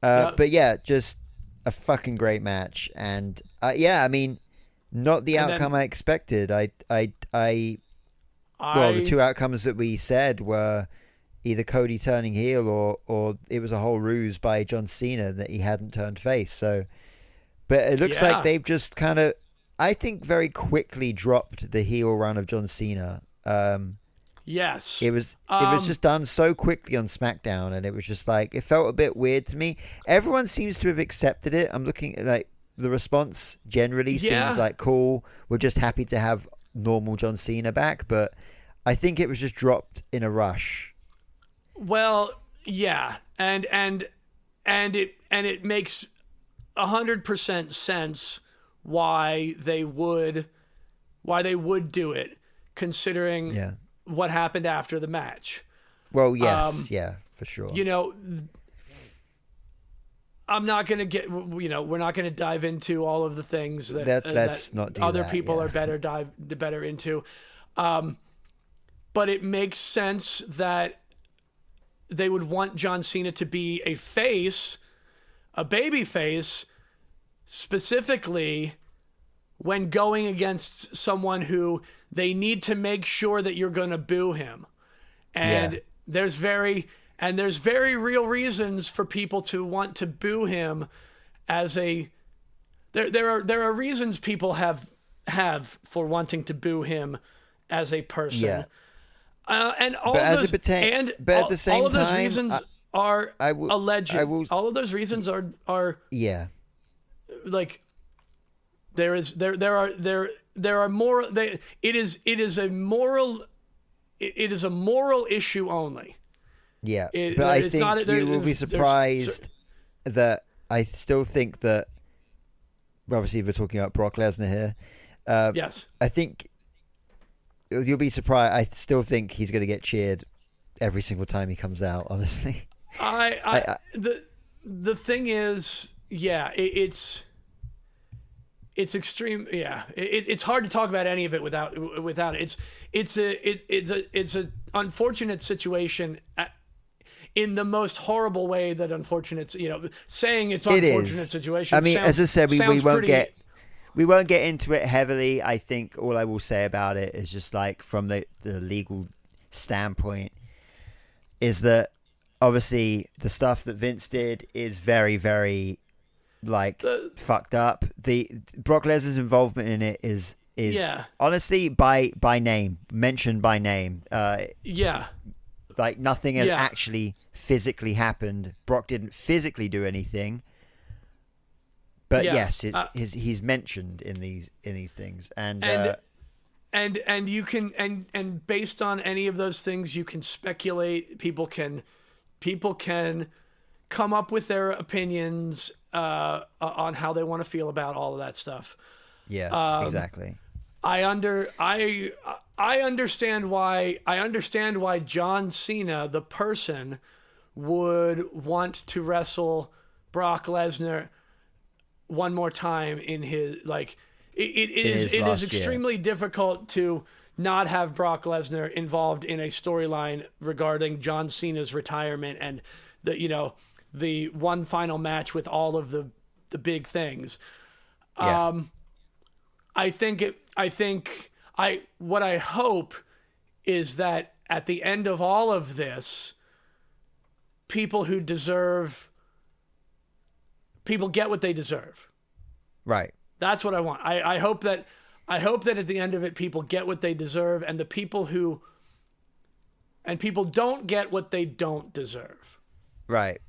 But yeah, just a fucking great match. And I mean, not the outcome I expected. The two outcomes that we said were either Cody turning heel or it was a whole ruse by John Cena that he hadn't turned face. So, but it looks like they've just kind of, I think, very quickly dropped the heel run of John Cena. Yes. It was just done so quickly on SmackDown, and it was just like, it felt a bit weird to me. Everyone seems to have accepted it. I'm looking at, like, the response generally seems like, cool, we're just happy to have normal John Cena back, but I think it was just dropped in a rush. Well, yeah. And it makes 100% sense why they would do it, considering what happened after the match. Well, yes, for sure. I'm not going to get, we're not going to dive into all of the things that not other people are better into. But it makes sense that they would want John Cena to be a baby face, specifically when going against someone who they need to make sure that you're going to boo him. And there's very real reasons for people to want to boo him there are reasons people have for wanting to boo him as a person. Yeah. And all of those, at the same all of those time, reasons are alleged. All of those reasons are like there are more. It is a moral issue only. Yeah, but I think you will be surprised that I still think that. Obviously, we're talking about Brock Lesnar here. Yes, I think you'll be surprised. I still think he's going to get cheered every single time he comes out. Honestly, the thing is, it's extreme. Yeah, it's hard to talk about any of it without it. It's a unfortunate situation. In the most horrible way that unfortunate, saying it's an unfortunate situation. I mean, as I said, we won't get into it heavily. I think all I will say about it is just like from the legal standpoint is that obviously the stuff that Vince did is very, very fucked up. The Brock Lesnar's involvement in it is honestly by name, mentioned by name. Like nothing has actually physically happened. Brock didn't physically do anything, but he's mentioned in these things, and you can and based on any of those things, you can speculate. People can come up with their opinions on how they want to feel about all of that stuff. Yeah, exactly. I understand why John Cena, the person, would want to wrestle Brock Lesnar one more time in his it is extremely difficult to not have Brock Lesnar involved in a storyline regarding John Cena's retirement and the one final match with all of the big things. What I hope is that at the end of all of this, people get what they deserve. Right. That's what I want. I hope that at the end of it, people get what they deserve, and people don't get what they don't deserve. Right.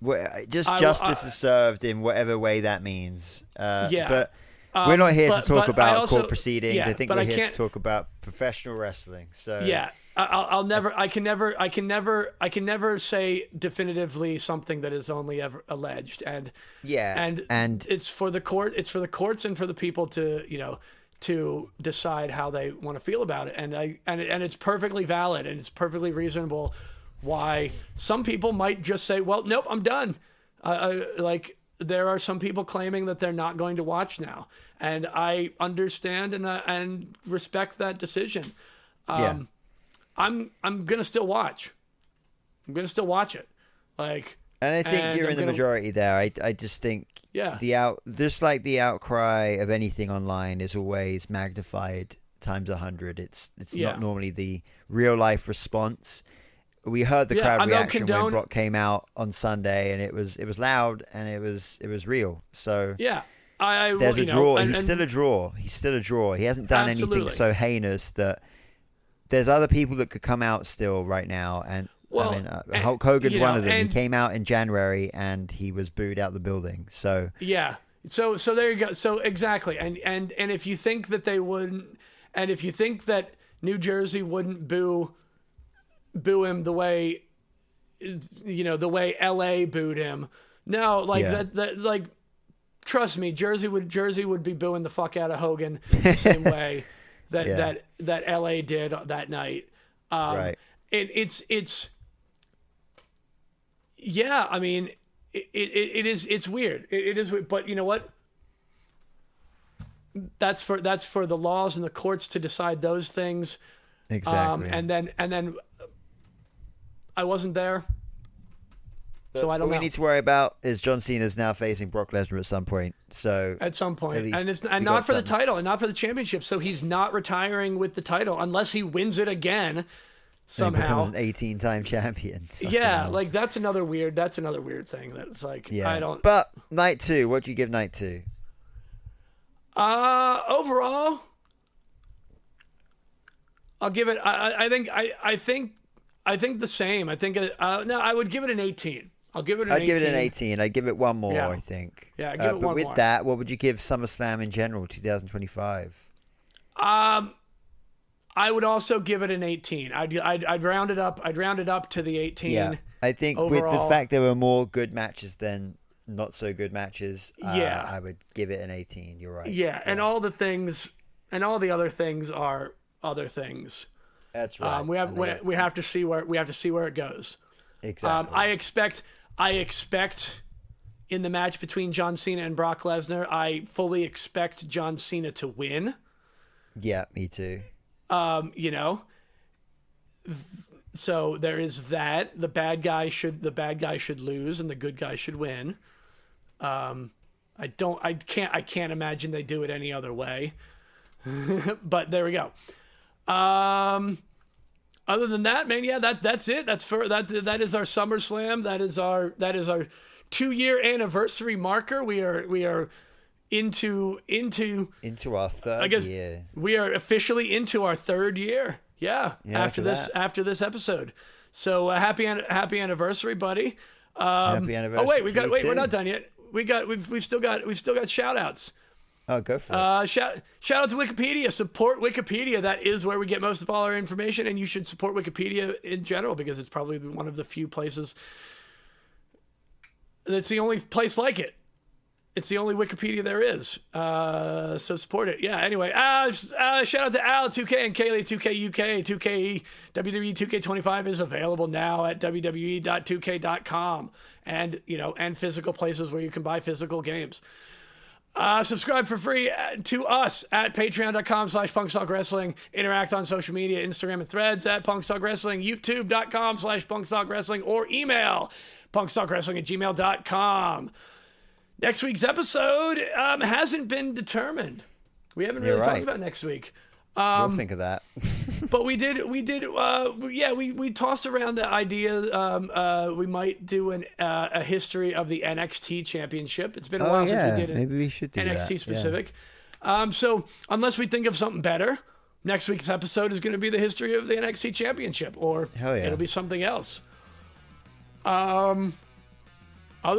Justice is served in whatever way that means. But we're not here to talk about court proceedings. I think we're here to talk about professional wrestling. So I can never say definitively something that is only ever alleged. And it's for the courts and for the people to decide how they want to feel about it. And it's perfectly valid and it's perfectly reasonable why some people might just say, well, nope, I'm done. There are some people claiming that they're not going to watch now, and I understand and respect that decision. I'm gonna still watch. I'm gonna still watch it. And I think you're in the majority there. I just think just like the outcry of anything online is always magnified times 100. It's not normally the real life response. We heard the crowd reaction when Brock came out on Sunday, and it was loud and it was real. So there's a draw. He's still a draw. He's still a draw. He hasn't done anything so heinous that there's other people that could come out still right now. And Hulk Hogan's one of them. He came out in January and he was booed out the building. So So there you go. So exactly. And if you think that they wouldn't, and if you think that New Jersey wouldn't boo him the way LA booed him. No, trust me, Jersey would be booing the fuck out of Hogan the same way that LA did that night. Right. It's yeah. I mean, it's weird. It is weird, but you know what? That's for the laws and the courts to decide those things. Exactly. And then I wasn't there. So I don't know. What we need to worry about is John Cena's now facing Brock Lesnar at some point. So at some point, and not for the title and not for the championship. So he's not retiring with the title unless he wins it again somehow. He becomes an 18-time champion. Yeah, like that's another weird thing. That's like I don't. But night 2, what do you give night 2? Overall, I'll give it. I think the same. I think no, I would give it an 18. I'll give it an 18. I'd give it an 18. I'd give it one more, I think. Yeah, I'd give it one more. But with that, what would you give SummerSlam in general, 2025? I would also give it an 18. I'd round it up. I'd round it up to the 18. Yeah, I think overall. With the fact there were more good matches than not so good matches, yeah, I would give it an 18. You're right. Yeah, and all the things, and all the other things are other things. That's right. We have to see where it goes. Exactly. I expect in the match between John Cena and Brock Lesnar, I fully expect John Cena to win. Yeah, me too. You know, so there is that. The bad guy should lose and the good guy should win. I can't imagine they do it any other way. But there we go. Other than that, man, yeah, that's it. That is our SummerSlam. That is our 2-year anniversary marker. We are into our third year. We are officially into our 3rd year. Yeah, after this episode. So happy anniversary, buddy. Happy anniversary. Oh wait, we're not done yet. We've still got shout outs. Oh, go for it. Shout out to Wikipedia. Support Wikipedia. That is where we get most of all our information, and you should support Wikipedia in general because it's probably one of the few places. It's the only place like it. It's the only Wikipedia there is. So support it. Yeah. Anyway, shout out to Al 2K and Kaylee 2K UK 2K WWE 2K25 is available now at wwe.2k.com and physical places where you can buy physical games. Subscribe for free to us at patreon.com/punkstalkwrestling. Interact on social media, Instagram and Threads at punkstalkwrestling, youtube.com/punkstalkwrestling, or email punkstalkwrestling@gmail.com. Next week's episode hasn't been determined. We haven't really talked about next week. We'll think of that. But we tossed around the idea we might do a history of the NXT championship. It's been a while since we did it. Maybe we should do NXT that. specific. Yeah. So unless we think of something better, next week's episode is going to be the history of the NXT championship, or it'll be something else. Other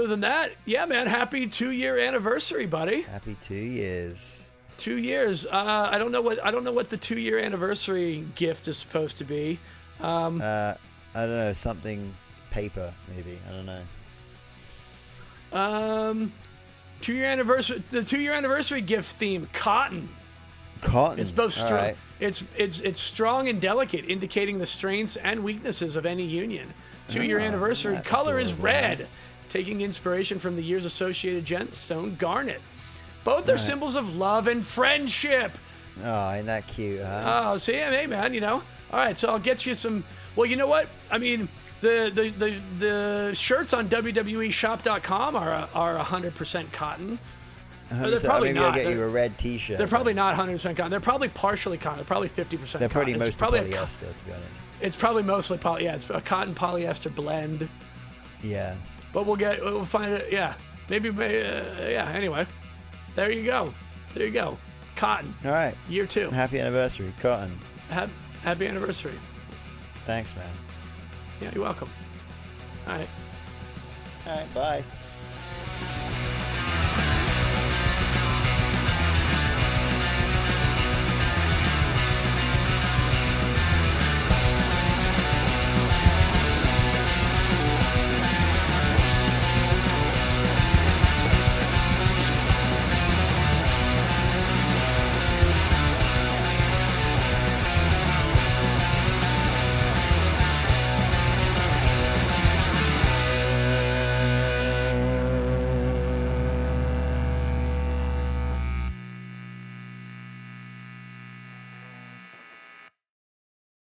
than that, yeah, man, happy 2-year anniversary, buddy. Happy 2 years. 2 years. I don't know what the 2-year anniversary gift is supposed to be. I don't know, something paper maybe. I don't know. 2-year anniversary. The 2-year anniversary gift theme: cotton. Cotton. It's both strong. Right. It's strong and delicate, indicating the strengths and weaknesses of any union. 2-year anniversary color is red, taking inspiration from the year's associated gemstone garnet. Both are symbols of love and friendship. Oh, ain't that cute, huh? Oh, see, hey, man, All right, so I'll get you some. Well, you know what? I mean, the shirts on WWEshop.com are 100% cotton. They're probably maybe not. I'll get you a red T-shirt. They're probably not 100% cotton. They're probably partially cotton. They're probably 50% cotton. They're probably mostly polyester, to be honest. It's probably mostly it's a cotton polyester blend. Yeah. But we'll find it. Yeah, maybe. Anyway, there you go. Cotton. All right. Year 2. Happy anniversary, Cotton. Happy anniversary. Thanks, man. Yeah, you're welcome. All right. All right. Bye.